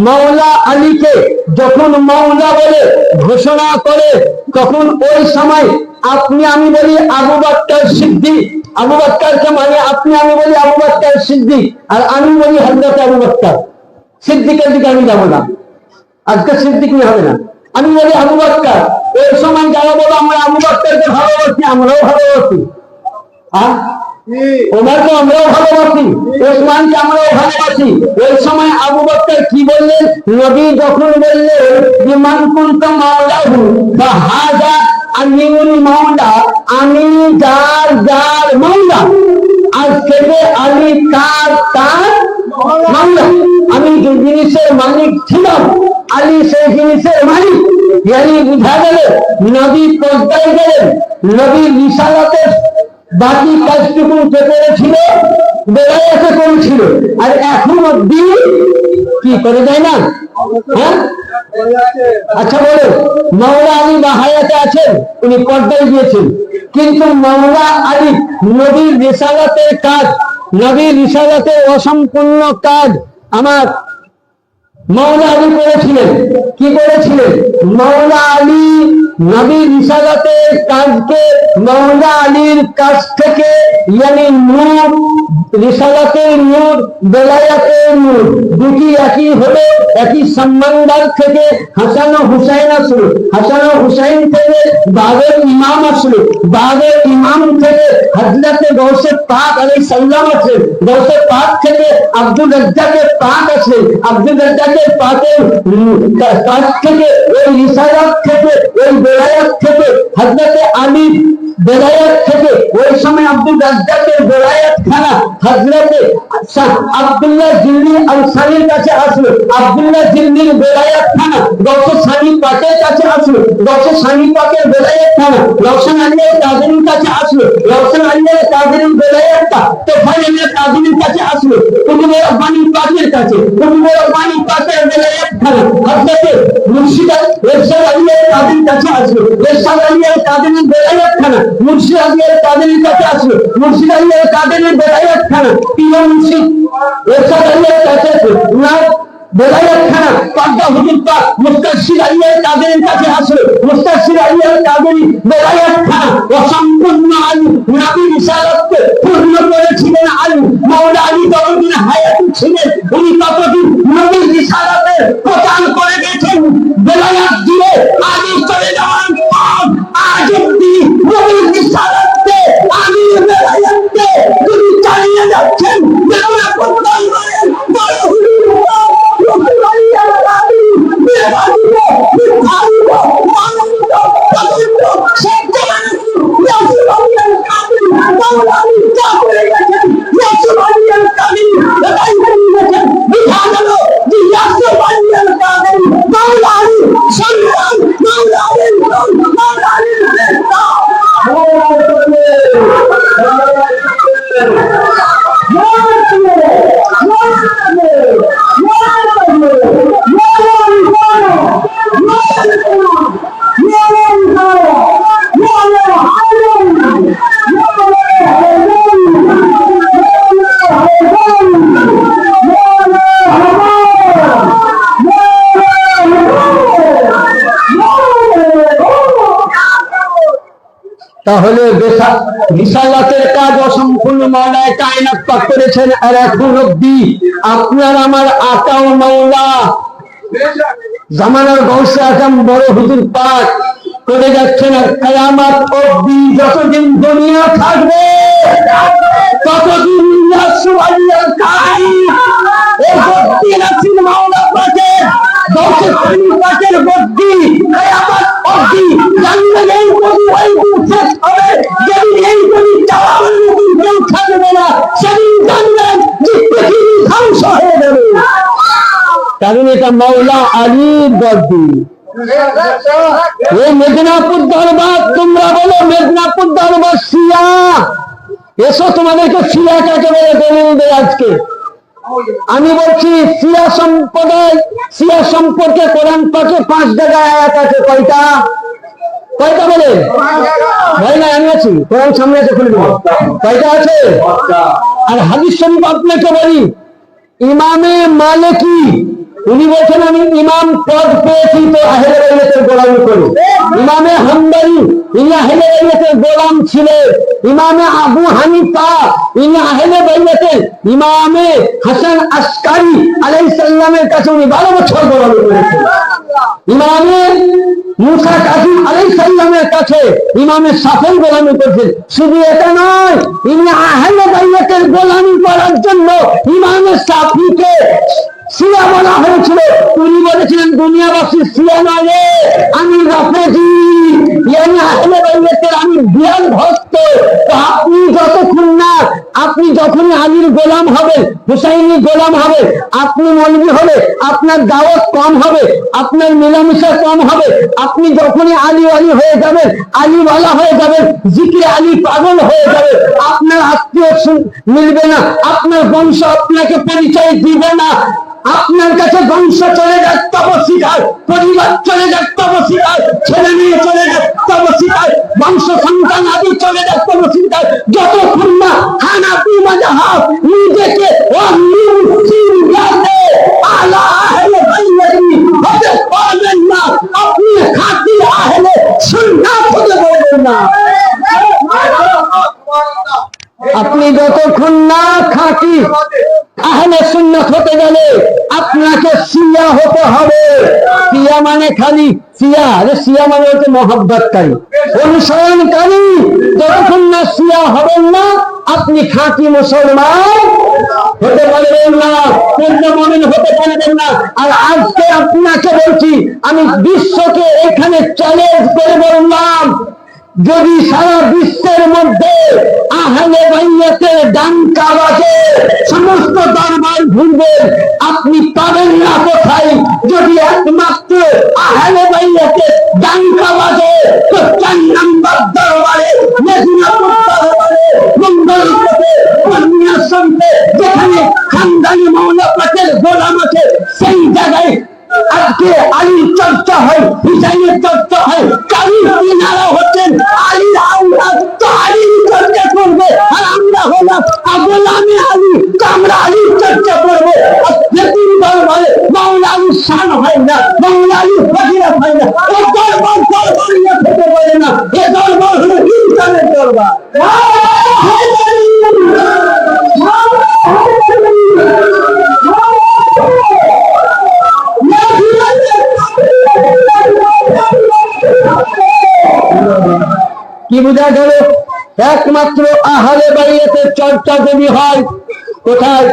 মাওলা আলীকে যখন মাওলা বলে ঘোষণা করে, তখন ওই সময় আপনি আমি বলি আবু বকর সিদ্দিক, আবু বকরকে মানে আপনি আমি বলি আবু বকর সিদ্দিক, আর আমি বলি হযরত আবু বকর সিদ্দিকের দিকে আমি যাবো না, আজকে সিদ্দিক হবে না, আমি বলি আবু বকর। ওই সময় যারা বলো আমরা আবু বকরকে ভালোবাসি, আমরাও ভালোবাসি, ওমরকে আমরাও ভালোবাসি, ওসমানকে আমরাও ভালোবাসি। ওই সময় আবু বকর কি বললেন? নবী যখন বললেন যে মান কুনতু মাওলাহু ফাহাযা আমিউল মাওলা, আমি যার যার মাওলা, আজ থেকে আলী তার তার মাওলা, আমি যে জিনিসের মালিক ছিলাম আলী সেই জিনিসের মালিক। ইয়ানি বুঝা গেল নবী পর্দায় গেলেন, নবী রিসালাতের বাকি কাজটুকু করেছিল, বেলায়েতে করেছিল, আর এখন অব্দি কি করে যায় না? হ্যাঁ, আচ্ছা বলো, মাওলা আলী বা হায়াতে আছেন, উনি পর্দায় গিয়েছেন, কিন্তু মাওলা আলী নবীর রিসালাতের কাজ, নবীর রিসালাতের অসম্পূর্ণ কাজ আমার মাওলা আলী করেছিলেন। কি করেছিলেন? মাওলা আলী নবী রিসালাতের কাজকে মাওলা আলীর কাছ থেকে, ইয়ানি নূর, রিসালাতের নূর, বেলায়াতের নূর দুটি একই হলো, একই সম্মানদার থেকে হাসান ও হুসাইন আসলো, হাসান ও হুসাইন থেকে বাগের ইমাম আসলো, বাগের ইমাম থেকে হযরতে গৌসে পাক আলাইহিস সালাম আছে, গৌসে পাক থেকে আব্দুল রাজ্জাকের পাক আছে, আব্দুল রাজ্জাকের পাকের কাছ থেকে ওই রিসালাত থেকে ওই বেলায়াত থেকে হযরতে আলী বেলায়েত থেকে ওই সময় আব্দুল রাজ্জাকের বেলায়েত খানা হযরতে আব্দুল্লাহ জিন্নি আনসারীর কাছে আসলো। আব্দুল্লাহ জিন্নির বেলায়েত খানা গৌসে সানি পাকের কাছে আসলো। গৌসে সানি পাকের বেলায়েত খানা রওশন আলী কাদেরীর কাছে আসলো। রওশন আলী কাদেরীর বেলায়েতটা তোফায়েল আলী কাদেরীর কাছে আসলো। কুতুবে রব্বানী পাকের কাছে কুতুবে রব্বানী পাকের বেলায়েত খানা হযরতে মুর্শিদ ইরশাদ আলী কাদেরীর কাছে আসলো। ইরশাদ আলী কাদেরীর বেলায়েত খানা মুর্শিদ আলী কাদেরীর কাছে আসলো। মুর্শিদ আলী কাদেরীর বেলায়েত খানা পীর মুর্শিদ ইরশাদ আলী কাছে না বেলায়েত খানা পাকদা হুজুর পাক মুস্তাশির আলী কাদেরীর কাছে আসলো। মুস্তাশির আলী কাদেরী বেলায়েত খানা অসম্পূর্ণ আলী নবী রিসালাতকে পূর্ণ করেছিলেন আলী। মাওলা আলী যতদিন হায়াত ছিলেন উনি ততদিন নবী রিসালাতের প্রচার করে গেছেন। বেলায়েত দিয়ে আলী চলে যাওয়ার পর আজ অব্দি নবী রিসালাতকে আলী বেলায়েতকে তিনি চালিয়ে যাচ্ছেন। বেলায়েত প্রচার করেন বড় তাহলে রিসালাতের কাজ অসম্পূর্ণ মাওলানা কায়নাত পাক করেছেন। আর এখন অব্দি আপনার আমার আকা ও মাওলা জামানার গৌসে আজম বড় হুজুর পাক করে যাচ্ছেন। আর কিয়ামত অব্দি যতদিন দুনিয়া থাকবে ততদিন রাসূলুল্লাহ এই গদ্দি রাসূল মাওলা পাকের গৌসে পাকের গদ্দি কিয়ামত অব্দি জানবেন। এই গদি ওই শেষ হবে যেদিন এই গদি চালানোর মতন কেউ থাকবে না, সেদিন জানবেন যে পৃথিবী ধ্বংস হয়ে যাবে। কারণ এটা মাওলা আলীর গদ্দি। এই মেদিনীপুর দরবার তোমরা বলো মেদিনীপুর দরবার শিয়া, এসো তোমাদেরকে শিয়া কাকে বলে দলিল দেয় আজকে। আমি বলছি শিয়া সম্প্রদায়, শিয়া সম্পর্কে কোরআন পাকে 5 জায়গায় আয়াত আছে। কয়টা কয়টা বলে ভাই? না আমি আছি, কোরআন সামনে আছে, খুলে দেবো। কয়টা আছে? আর হাদিস শরীফ আপনাকে বলি, ইমামে মালিকি উনি বলছেন আমি ইমাম পদ পেয়েছি তো আহলে বাইতের গোলামি করি। ইমামে হাম্বলি ইনি আহলে বাইতের গোলাম ছিলেন। ইমামে আবু হানিফা ইনি আহলে বাইতের। ইমামে হাসান আশকারি আলাইহিস সালামের কাছে উনি 12 বছর গোলামি করেছেন। ইমামে মুসা কাযিম আলাইহিস সালামের কাছে ইমামে শাফিঈ গোলামি করেছেন। শুধু এটা নয়, ইনি আহলে বাইতের গোলামি করার জন্য ইমামে শাফিঈকে শিয়া বলা হয়েছিল। উনি বলেছিলেন দুনিয়াবাসী শিয়া নয়, আমি রাফেজি, আহলে বাইতের আমি বিয়াল ভক্ত। তো আপনি যতক্ষণ না, আপনি যখনই আলীর গোলাম হবেন, হুসাইনি গোলাম হবে, আপনি মৌলভী হবে, আপনার দাওয়াত কম হবে, আপনার মেলামেশা কম হবে। আপনি যখনই আলী আলী হয়ে যাবেন, আলীওয়ালা হয়ে যাবেন, জিকির আলী পাগল হয়ে যাবে, আপনার আত্মীয় মিলবে না, আপনার বংশ আপনাকে পরিচয় দিবে না। আপনার কাছে বংশ চলে যাক তব শিখায়, পরিবার চলে যাক তব শিখায়, ছেলে মেয়ে চলে যাক তব শিখায়, বংশ সন্তান আদি চলে যাক তব শিখায়। যতক্ষণ না হানাফি মাযহাব নিজেকে আলা আহলে বাইতি হতে পারবেন না, আপনি খাঁটি আহলে সুন্নাত হতে পারবেন না। আপনি যতক্ষণ না খাঁটি আহলে সুন্নাত হতে গেলে আপনাকে শিয়া হতে হবে। শিয়া মানে খালি শিয়া, শিয়া মানে হচ্ছে মহব্বতকারী, অনুসরণকারী। যতক্ষণ না শিয়া হবেন না আপনি খাঁটি মুসলমান হতে পারবেন না, পূর্ণ মুমিন হতে পারবেন না। আর আজকে আপনাকে বলছি, আমি বিশ্বকে এখানে চ্যালেঞ্জ করে বললাম যদি সারা বিশ্বের মধ্যে আহলে বাইতের ডাঙ্কা বাজে, সমস্ত দরবার ঘুরবেন, আপনি পাবেন না কোথায়। যদি একমাত্র আহলে বাইতের ডাঙ্কা বাজে, তো 4 নম্বর দরবারে, মেদিনাপুর দরবারে, মঙ্গলকোটে, পূর্ণিয়া শরীফে, যেখানে খানদানি মাওলা পাকের গোলাম আছে, সেই জায়গায় আজকে আলীর চর্চা হয়, হুসাইনের চর্চা হয়, কারীর কিনারা হচ্ছেন আলীর আওলাদ, তো আলীর চর্চা করবে। আর আমরা হলাম গোলামে আলী, তো আমরা আলীর চর্চা করবো। যেদিন দরবারে মাওলা আলীর শান হয় না, মাওলা আলীর ফজিলত হয় না, এই দরবার দরবারিয়া থেকে বলে না, এ দরবার হলো ইনসানের দরবার। কি বোঝা গেল? একমাত্র আহলে বাইতের চর্চা যদি হয় কোথায়?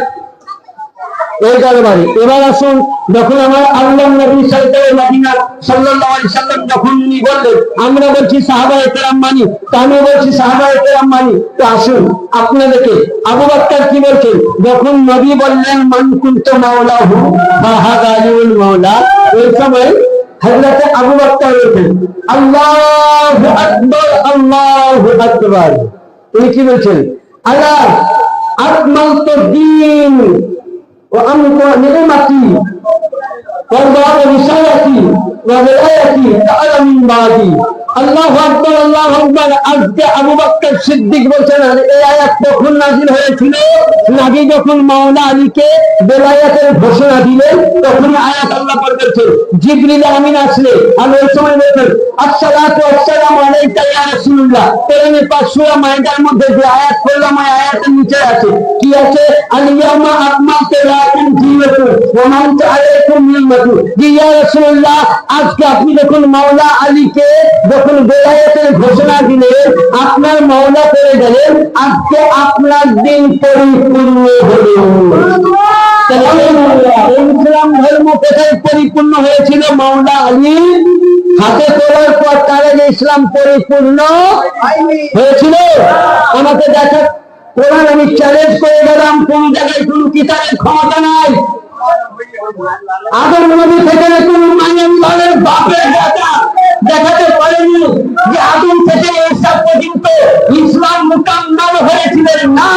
এই দরবারে। এবার আসুন, যখন আমার আল্লাহ নবী সাল্লাল্লাহু আলাইহি সাল্লাম যখন উনি বললেন, আমরা বলছি সাহাবায়ে কেরাম মানি, তা আমি বলছি সাহাবায়ে কেরাম মানি, তো আসুন আপনাদেরকে আবু বকর কি বলছেন, যখন নবী বললেন মান কুনতু মাওলাহু ফাহাদা আলিউল মাওলা, ওই সময় হযরত আবু বকর বলছেন আল্লাহু আকবার, আল্লাহু আকবার। উনি কি বলছেন? আলা আকমালতু দ্বীন ওয়া আমতু নি'মাতি ওয়া বা'দা রিসালাতি ওয়া বিলায়াতি তাআলা মিন বাদি। আল্লাহু আকবার, আল্লাহু আকবার। আজকে আবু বকর সিদ্দিক বলছেন, এই আয়াত কখন নাযিল হয়েছিল? নবী যখন মাওলা আলীকে বেলায়েতের ঘোষণা দিলেন, তখন আয়াত আল্লাহ পাক বলছেন, জিবরিল আমিন আসলে আর ওই সময় বলছেন আসসালাতু ওয়াসসালামু আলাইকা ইয়া রাসূলুল্লাহ। কোরআনে পাক সূরা মাইদার মধ্যে যে আয়াত পড়লাম, ওই আয়াতের নিচে আছে কি আছে? আল ইয়াউমা আকমালতু লাকুম দীনাকুম ওয়া মানতু আলাইকুম নি'মাতি। ইয়া রাসূলুল্লাহ, আজকে আপনি যখন মাওলা আলীকে যখন বেলায়েতের ঘোষণা দিলেন, আপনার মাওলা করে গেলেন, আজকে আপনার দিন পরিপূর্ণ হলো। ইসলাম ধর্ম কোথায় পরিপূর্ণ হয়েছিল? মাওলা আলী হাতে তোলার পর তার আগে ইসলাম পরিপূর্ণ হয়েছিল? আমাকে দেখা কোরআন আমি চ্যালেঞ্জ করে গেলাম, কোন জায়গায় কোন কিতাবের ক্ষমতা নাই। আদম নবী থেকে কোন মানবের বাপের কথা দেখাতে পারেনি যে আদম থেকে ঈসা পর্যন্ত ইসলাম মুকাম্মাল হয়েছিলেন না।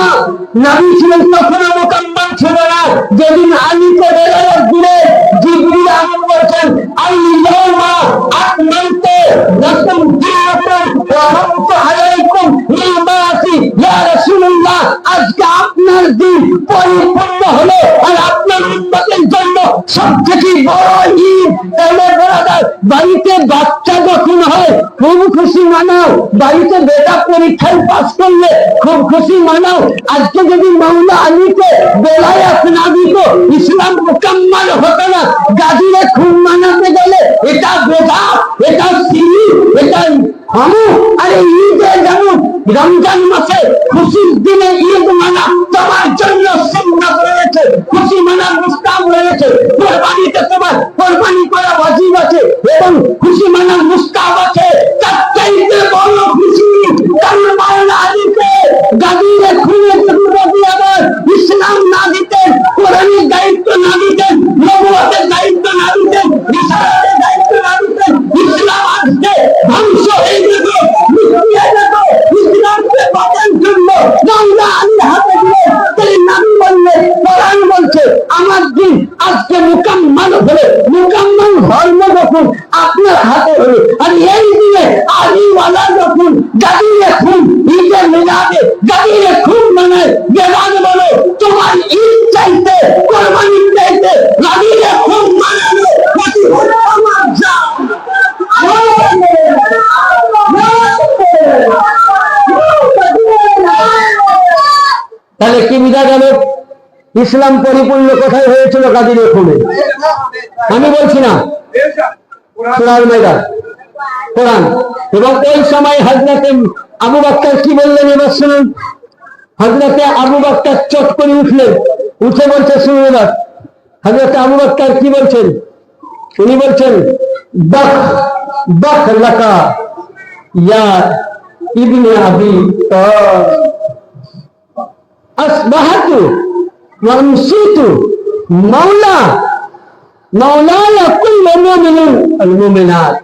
নবী ছিলেন তখনও মুকাম্মাল ছিল না। যেদিন আলীকে বেলায়েত দিলেন, জিবরিল আমিন বলছেন আল ইয়াউমা আকমালতু লাকুম দীনাকুম ওয়া রাহমাতু আলাইকুম নি'মাতি। ইয়া রাসূলুল্লাহ, আজকে আপনার দিন পরিপূর্ণ হলো, আর আপনার উম্মতের জন্য সবথেকে বড় ঈদ। তাহলে ব্রাদার, বাড়িতে বাচ্চা যখন হয় খুব খুশি মানাও, বাড়িতে বেটা পরীক্ষায় পাস করলে খুব খুশি মানাও। আজকে যদি মাওলা আলীকে বেলায়েত না দিত, ইসলাম মুকাম্মাল হতো না। গাজীরে খুব মানাতে গেলে এটা বেদা, এটা শিরক, এটা আমু। আরে ঈদে যেমন রমজান মাসে খুশির দিনে ঈদ মানা তোমার জন্য সুন্নাত রয়েছে, খুশি মানার মুস্তাহাব রয়েছে। কোরবানিতে তোমার কোরবানি করা ওয়াজিব আছে এবং খুশি মানার মুস্তাহাব আছে। তার চাইতে বড় খুশি কারণ মাওলা আলীকে গাজীরে খুলে যদি আবার ইসলাম না দিতেন, কোরআনের দায়িত্ব না দিতেন, নবুয়তের দায়িত্ব না দিতেন, রিসালাতের দায়িত্ব না দিতেন, ইসলাম আজকে ধ্বংস হয়ে যেত, মিটিয়ে যেত। ইসলামকে বাঁচার জন্য মাওলা আলীর হাতে দিয়ে তিনি নবী বললেন, কোরআন বলছে আমার দিন আজকে মুকাম্মাল হলো। মুকাম্মাল ধর্ম যখন আপনার হাতে হলো, আর এই দিনে আলীওয়ালা যখন গাজীরে খুন, ঈদে মিলাদে গাজীরে খুন মানায়, বেদাত বলো তোমার ঈদ চাইতে, কোরবানি চাইতে গাজীরে খুন মানানো ক্ষতি হলো আমার জান। তাহলে কি বোঝা গেল? ইসলাম পরিপূর্ণ কোথায় হয়েছিল? গাজীরে খুনে। আমি বলছি না, সূরার মাইদা কোরআন। এবং ওই সময় হযরতে আবু বকর কি বললেন এবার শুনুন। হযরতে আবু বকর চট করে উঠলেন, উঠে বলছে শুনুন এবার হযরতে আবু বকর কি বলছেন। উনি বলছেন বক বক লাকা ইয়া ইবনে আবি আসবাহাতু ওয়া আমসিতু মাওলা মাওলায়া কুল্লু মুমিনিন আল মুমিনাত।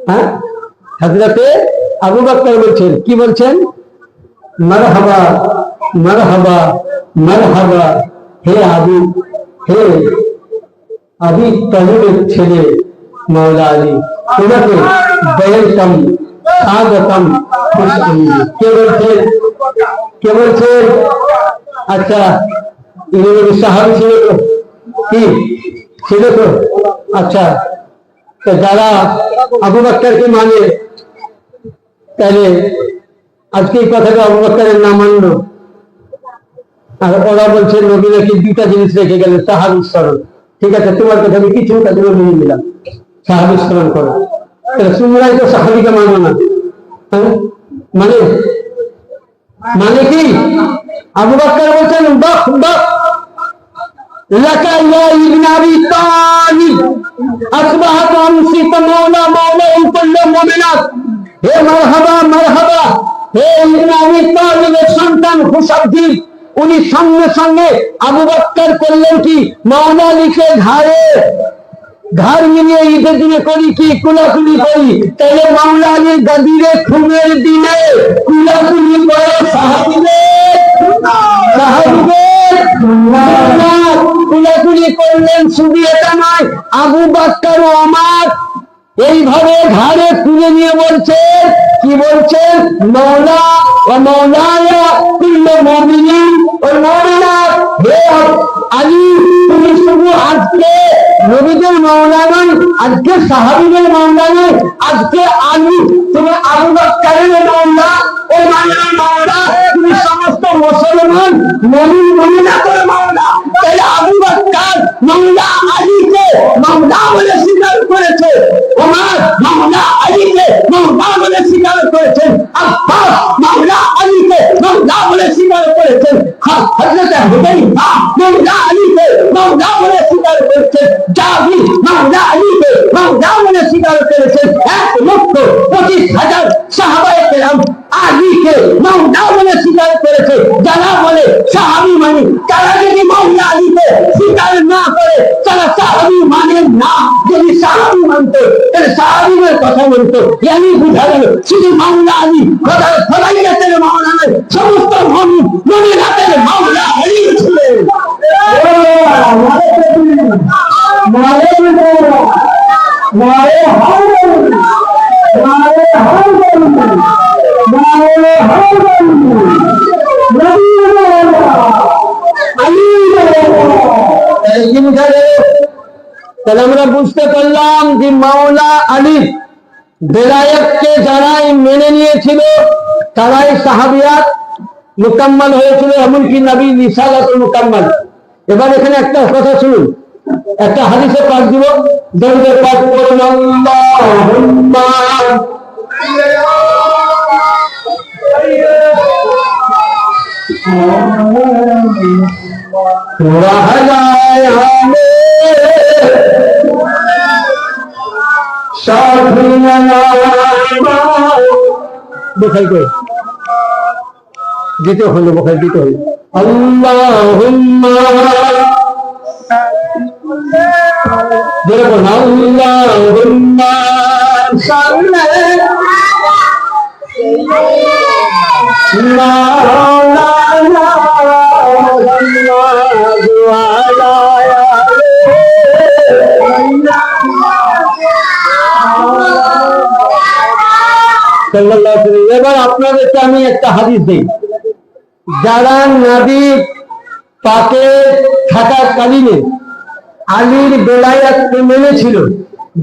হ্যাঁ, হযরতে আবু বকর বলছেন, কি বলছেন? মারহাবা মারহাবা মারহাবা, হে আবু, হে আবি তালিবের ছেলে মাওলা আলী, তোমাকে ওয়েলকাম, স্বাগতম, কে বলছেন? কে বলছেন? আচ্ছা, ইনি সাহাবী ছিল তো? কি ছিল তো? আচ্ছা, তো যারা আবু বকরকে মানে, তাহলে আজকে এই কথাটা আবু বকরের না মানলো, আর ওরা বলছে নবী নাকি দুটা জিনিস রেখে গেলে, সাহাবী স্মরণ। ঠিক আছে, তোমার কথা আমি কিছু তাদের মেনে নিলাম, সাহাবী স্মরণ করো। তোমরাই তো সাহাবীকে মানো না। মানে মানে কি? আবু বকর বলছেন, বাহ বাহ, লাকা ইয়া ইবনে আবি তালিব আসবাহাতু আমসিতু মাওলা মাওলা কুল্লু মুমিনাত। হে মারহাবা মারহাবা, হে ইবনে আবি তালিবের সন্তান খুশাবদ্দিন। উনি সঙ্গে সঙ্গে আবু বকর করলেন কি? মাওলা লিখে ঘাড় মিলিয়ে ঈদের দিনে করি কি? কুলাকুলি করি। তাহলে মাওলা আলীর গাদিরে খুনের দিনে কুলাকুলি করে সাহাবীদের কুলাকুলি করলেন। শুধু এটা নয়, আবু বকর ও ওমর এইভাবে ঘাড়ে তুলে নিয়ে বলছেন, কি বলছেন? মাওলা ওয়া মাওলায়া কুল্লু মুমিনিন ওয়াল মুমিনাত। হে আলী, তুমি শুধু আজকে নবীদের মাওলা নয়, আজকে সাহাবীদের মাওলা নয়, আজকে আলী তুমি আবু বকরের মাওলা, ওমরের মাওলা, তুমি সমস্ত মুসলমান মুমিন মুমিনাতের মাওলা। তাহলে আবু বকর মাওলা আলীকে মাওলা বলে স্বীকার করেছে, ওমর মাওলা আলীকে মাওলা বলে স্বীকার করেছেন, আব্বাস মাওলা আলীকে মাওলা বলে স্বীকার করেছেন, হযরত হুযায়ফা মাওলা আলীকে মাওলা বলে স্বীকার করেছেন, জাবির মাওলা আলীকে মাওলা বলে স্বীকার করেছেন। 1,25,000 সাহাবায়ে কেরাম আলীকে মাওলা বলে স্বীকার করেছে। যারা বলে সাহাবী মানে, তারা যদি মাওলা আলীকে স্বীকার না করে, তারা সাহাবী মানে না। যদি সাহাবী মানতো, তাহলে সাহাবীদের কথা বলতো। আমি বুঝা গেল শুধু মাওলা আলী খোদাইয়াতের মাওলা নয়, সমস্ত মুমিনাতের মাওলা আলী ছিলেন। তাহলে আমরা বুঝতে পারলাম যে মাওলা আলী বেলায়েতকে যারাই মেনে নিয়েছিল, তারাই সাহাবিয়াত মুকাম্মাল হয়েছিল, এমনকি নবী রিসালাত মুকাম্মাল। এবার এখানে একটা কথা শুনুন, একটা হাদিসে পাঠ দিব, দরুদে পাঠ করুন, আল্লাহুম্মা বোখাই করে দিতে হলো, বোখাই দিতে হলো, আল্লাহুম্মা দেখুন, আল্লাহুম্মা সাল্লি মাওলানা মুহাম্মাদ ওয়া আলা আলিহি। এবার আপনাদেরকে আমি একটা হাদিস দিই। যারা নবী পাকের থাকাকালীনে আলীর বেলায়েতকে মেনেছিল,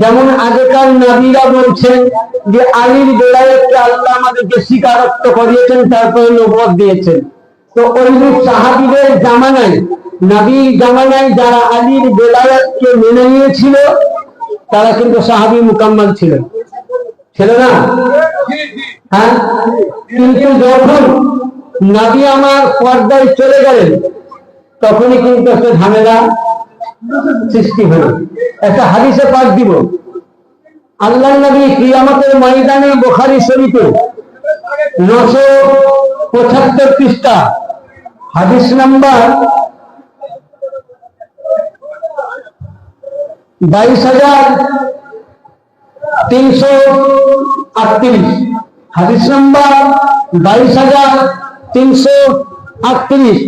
যেমন আগেকার নবীরা বলছেন যে আলীর বেলায়েতকে আল্লাহ আমাদেরকে স্বীকারোক্ত করিয়েছেন, তারপরে নবুয়ত দিয়েছেন। তো ওইরূপ সাহাবীদের জামানায়, নবীর জামানায় যারা আলীর বেলায়েতকে মেনে নিয়েছিল, তারা কিন্তু সাহাবী মুকাম্মাল ছিল না? হ্যাঁ, কিন্তু যখন নবী আমার পর্দায় চলে গেলেন, তখনই কিন্তু একটা ঝামেলা সৃষ্টি হলো। একটা হাদিসে পাঠ দিব, আল্লাহর নবী কিয়ামতের ময়দানে বুখারী শরীফে 975 পৃষ্ঠা, হাদিস নাম্বার 22,338, হাদিস নাম্বার 22,338।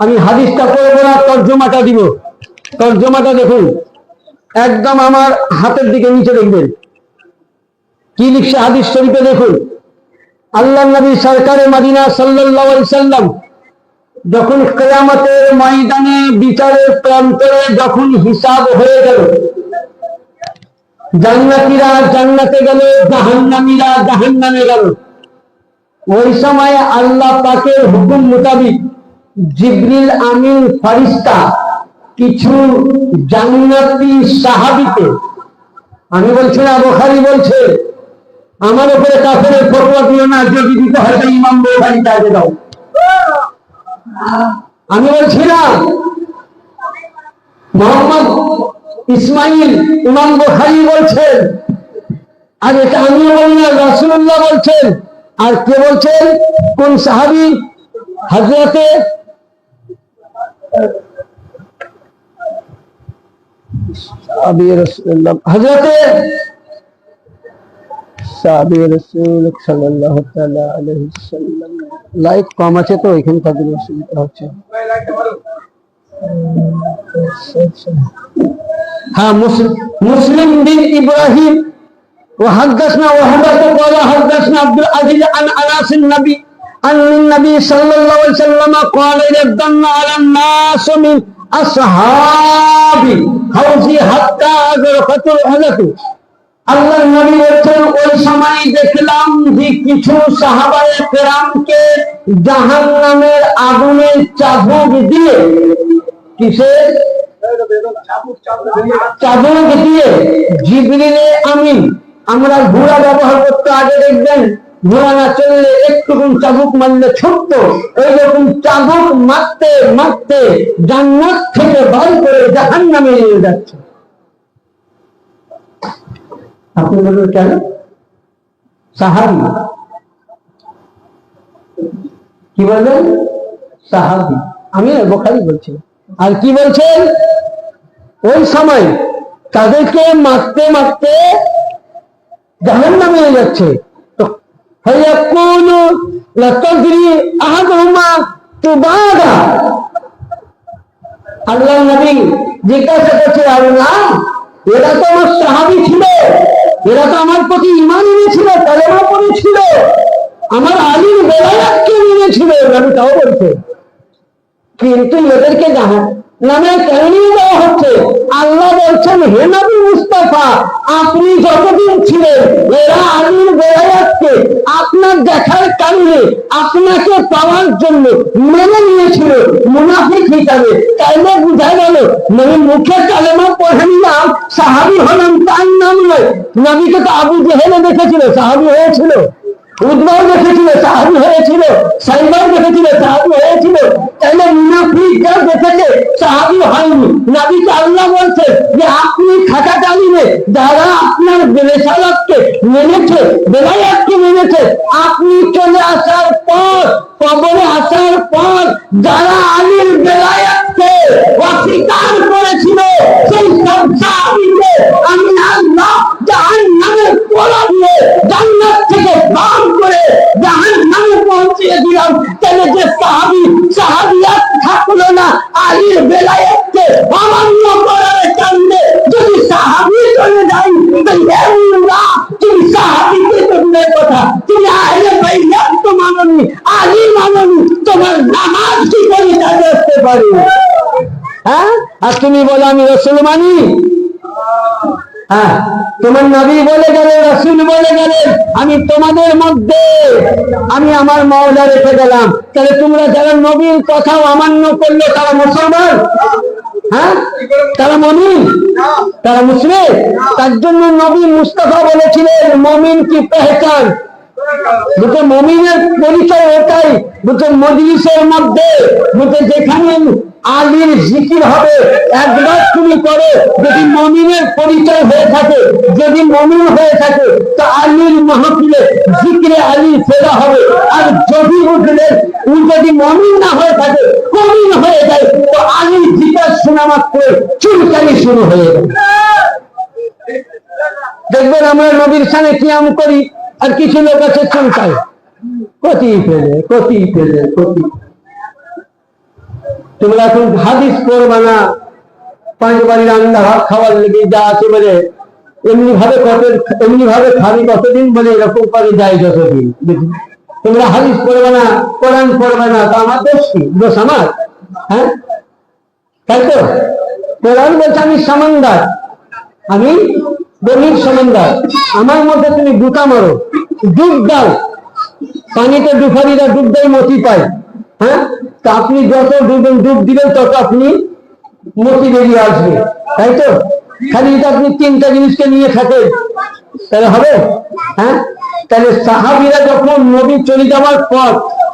আমি হাদিসটা পড়বো না, তর্জমাটা দিব। তর্জমাটা দেখুন, একদম আমার হাতের দিকে নিচে দেখবেন কি লিখছে হাদিস শরীফে। দেখুন, আল্লাহ নবী সরকারে মদিনা সাল্লাল্লাহু আলাইহি সাল্লাম যখন কিয়ামতের ময়দানে বিচারের প্রান্তরে যখন হিসাব হয়ে গেল, জান্নাতীরা জান্নাতে গেল, জাহান্নামীরা জাহান্নামে গেল, ওই সময় আল্লাহ পাকের হুকুম মোতাবেক জিবরিল আমিন ফেরেশতা কিছু জান্নাতি সাহাবীকে, আমি বলছি না, বুখারী বলছে, আমার উপরে কাফেরের ফতোয়া দিও না, যদি দিতে হয় ইমাম বুখারী তাকে দাও। আমি বলছি না, মোহাম্মদ ইসমাইল ইমাম বুখারী বলছেন, আর এটা আমিও বলি না, রাসূলুল্লাহ বলছেন। আর কে বলছেন? কোন সাহাবী? হযরতে হযরতে সাহাবী রাসূল সাল্লাল্লাহু তাআলা আলাইহি ওয়াসাল্লাম। লাইক কম আছে তো এখানে তাদের অসুবিধা হচ্ছে। হ্যাঁ, মুসলিম বিন ইব্রাহিম وحدثنا وحدث قال حدثنا عبد العزيز عن انس النبي عن النبي صلى الله عليه وسلم قال يدنا على الناس من اصحاب حوزي حتى ادركت الحدث। আল্লাহ নবী বলেন, ওই সময় দেখলাম যে কিছু সাহাবায়ে কেরামকে জাহান্নামের আগুনের চাবুক দিয়ে, কিসের চাবুক দিয়ে, জিবরিল আমিন, আমরা ঘোড়া ব্যবহার করতে আগে দেখবেন ঘোড়া না চললে একটুকুন চাবুক মারলে ছোট্ট, ওইরকম চাবুক মারতে মারতে জান্নাত থেকে বার করে জাহান্নামে নিয়ে যাচ্ছে। আপনি বলবেন কেন? সাহাবী, কি বললেন? সাহাবী। আমি বুখারী বলছি। আর কি বলছেন? ওই সময় তাদেরকে মারতে মারতে জাহান্নামে নিয়ে যাচ্ছে। তো ফায়াকুলু লা তাজরি আহাদুহুমা তুবাদা। আল্লাহ নবী জিজ্ঞাসা করছে, আল্লাহ, এরা তো আমার সাহাবী ছিল, এরা তো আমার প্রতি ঈমান এনেছিল, কালেমা পড়েছিল, আমার আলীর বেলায়াতকে মেনেছিল, আমি তাও বলছে, কিন্তু এদেরকে জাহান্নামে কেন নিয়ে যাওয়া হচ্ছে? আল্লাহ বলছেন, হে নবী মুস্তাফা, আপনি যতদিন ছিলেন এরা আলীর বেলায়াতকে আপনার দেখার কারণে আপনাকে পাওয়ার জন্য মেনে নিয়েছিল মুনাফিক হিসাবে। তাইলে বুঝা গেল নবী মুখে কালেমা পড়ে নিলাম, সাহাবী হলাম তার নাম নয়। নবীকে তো আবু জেহেলে দেখেছিল, সাহাবী হয়েছিল। উদ্বাও দেখেছিল, সাহাবী হয়েছিল। সাইবাও দেখেছিল, সাহাবী হয়েছিল। তাইলে মুনাফিকরা দেখেছে, সাহাবী হয়নি। নবীকে আল্লাহ বলছে যে আপনি থাকাকালীনে যারা আপনার রিসালাতকে মেনেছে, বেলায়াতকে মেনেছে, আপনি চলে আসার পর, কবরে আসার পর যারা আলীর বেলায়াতকে অস্বীকার করেছিল, সেই সব সাহাবীকে আমি আল্লাহ জাহান্নামের পোলা দিয়ে জান্নাত থেকে বার করে জাহান্নামে পৌঁছিয়ে দিলাম। তাহলে যে সাহাবিয়াত থাকলো না আলীর বেলায়াতকে অমান্য করার কারণে, যদি সাহাবী চলে যাই, তুমি সাহাবীকে তোমার কথা, তুমি আহলে বাইত তো মাননি, আলী মাননি, তোমার নামাজ কি করে কাজে আসতে পারে? হ্যাঁ, আর তুমি বলো আমি রাসূল মানি। হ্যাঁ, তোমার নবী বলে গেলেন, রাসূল বলে গেলেন, আমি তোমাদের মধ্যে আমি আমার মাওলা রেখে গেলাম। তাহলে তোমরা যারা নবীর কথা অমান্য করলে তারা মুসলমান? হ্যাঁ, তারা মুমিন? তারা মুসলিম? তার জন্য নবী মুস্তাফা বলেছিলেন, মুমিন কি পেহচান, বলতে মুমিনের পরিচয় এটাই, বলতে মজলিসের মধ্যে বলতে যেখানে আলীর জিকির হবে একবার তুমি করো, যদি মুমিনের পরিচয় হয়ে থাকে, যদি মুমিন হয়ে থাকে তো আলীর মাহফিলে জিকিরে আলী ফেরা হবে। আর যদি যদি মুমিন না হয়ে থাকে, মুমিন হয়ে যায়, তো আলী জিকির শোনা মাত্র চুলকানি শুরু হয়ে যাবে। দেখবেন আমরা নবীর সামনে কিয়াম করি আর কিছু লোক আছে চুলকায়, কতি ফেলে। তোমরা এখন হাদিস পড়বা না, 5 বাড়ি রান্না ভাত খাওয়ার লেগে যা আছে বলে এমনি ভাবে খাবি কতদিন বলে এরকম করে যায় যতদিন। তোমরা হাদিস পড়বে না, কোরআন পড়বে না, তা আমার দোষ কি? দোষ আমার? হ্যাঁ, তাই তো? কোরআন বলছে আমি সামান্দার, আমি গভীর সমুদ্র, আমার মধ্যে তুমি দুটা মারো, ডুব দাও, পানিতে ডুফারিরা ডুব দেয় মতি পায়। হ্যাঁ, তা আপনি যত ডুব দিবেন তত আপনি মতি বেরিয়ে আসবে, তাই তো? খালি এটা আপনি 3টা জিনিসকে নিয়ে থাকেন তাহলে হবে? হ্যাঁ, তাহলে সাহাবীরা যখন নবী চলে যাওয়ার পর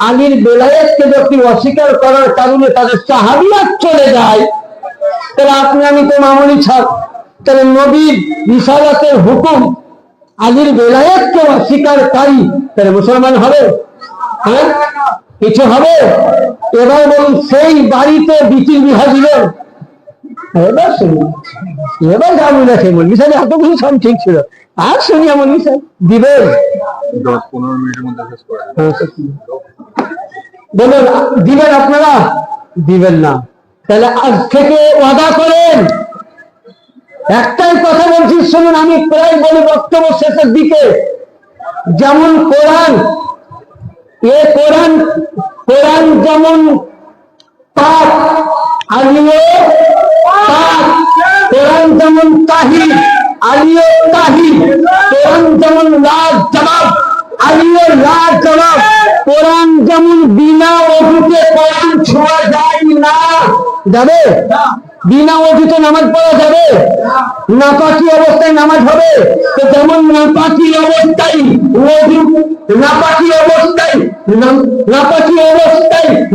আলীর বেলায়েতকে যখন অস্বীকার করার কারণে তাদের সাহাবীরা চলে যায়, তাহলে আপনি আমি তো মামুনি ছাড়, তাহলে নবীর রিসালাতের হুকুম আলীর বেলায়েতকে অস্বীকারকারী তাহলে মুসলমান হবে? হ্যাঁ, কিছু হবে? এবার বলুন, সেই বাড়িতে বিচির বিহা দিলেন, এবার শুনি, এবার যাবো না সেই বলবি স্যার এতগুলো সব ঠিক ছিল, আর শুনি এমন স্যার দিবেন 10-15 মিনিটের মধ্যে শেষ করে বলুন, দিবেন আপনারা? দিবেন না, তাহলে আজ থেকে ওয়াদা করেন। একটাই কথা বলছি শুনুন, আমি প্রায় বলি বক্তব্য শেষের দিকে, যেমন কোরআন যেমন পাক, আলিও পাক, কোরআন যেমন তাহির, আলিও তাহির, কোরআন যেমন লাজ জবাব, আলিও লাজ জবাব, কোরআন যেমন বিনা অজুতে কোরআন ছোঁয়া যায় না, যাবে? বিনা অজুতে নামাজ পড়া যাবে? নাপাকি অবস্থায় নামাজ হবে? তো যেমন নাপাকি অবস্থায় নাপাকি অবস্থায়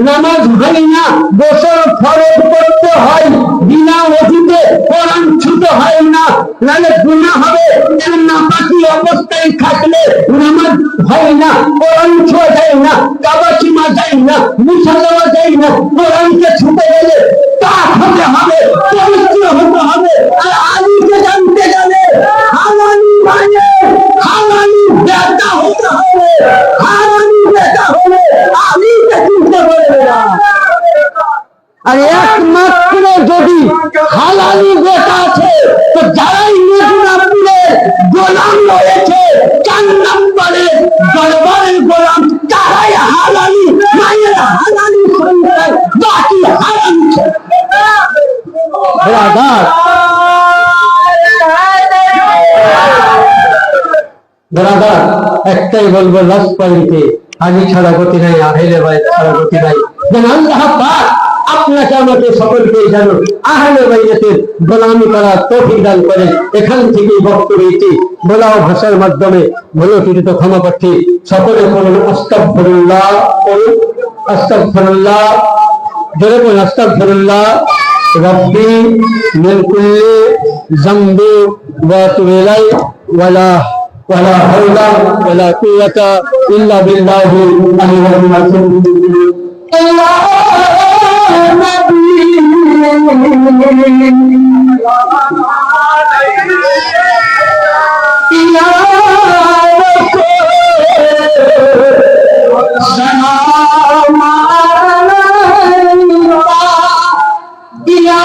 নামাজ হয় না, গোসল ফরজ করতে হয়, বিনা অজুতে কোরআন ছুতে হয় না, নাহলে গুনাহ হবে। নাপাকি অবস্থায় থাকলে নামাজ হয় না, কোরআন ছোঁয়া যায় না, কাবা চুমা যায় না, মুছা দেওয়া যায় না, কোরআনকে ছুতে গেলে পাক হতে হবে, পবিত্র হতে হবে। আর আলীকে জানতে গেলে হালালি মানে হালালি বেটা হতে হবে, হালালি বেটা হলে আলীকে চিনতে পারবে না। আর একমাত্র যদি হালালি বেটা আছে, তো যারাই নজরুলের গোলাম রয়েছে 4 নম্বরের দরবারের গোলাম, তারাই হালালি মায়ের হালালি সন্তান, বাকি হারাম। ব্রাদার, একটাই বলবো লাস্ট পয়েন্টে, আলী ছাড়া গতি নাই, আহলে বাইত ছাড়া গতি নাই। যেন আল্লাহ পাক আপনাকে আমাকে সকলকে যেন আহলে বাইতের গোলামি করার তৌফিক দান করেন। এখান থেকে বক্তব্যটি বলা ভাষার মাধ্যমে ভুল ত্রুটি ক্ষমা প্রার্থী। সকলে বলুন আস্তাগফিরুল্লাহ, বলুন আস্তাগফিরুল্লাহ, জোরে বলুন আস্তাগফিরুল্লাহ রব্বি মিন কুল্লি যামবি ওয়া আতুবু ইলাইহি ওয়ালা হাওলা ওয়ালা কুওয়াতা ইল্লা বিল্লাহিল আলিয়্যিল আযীম। Ya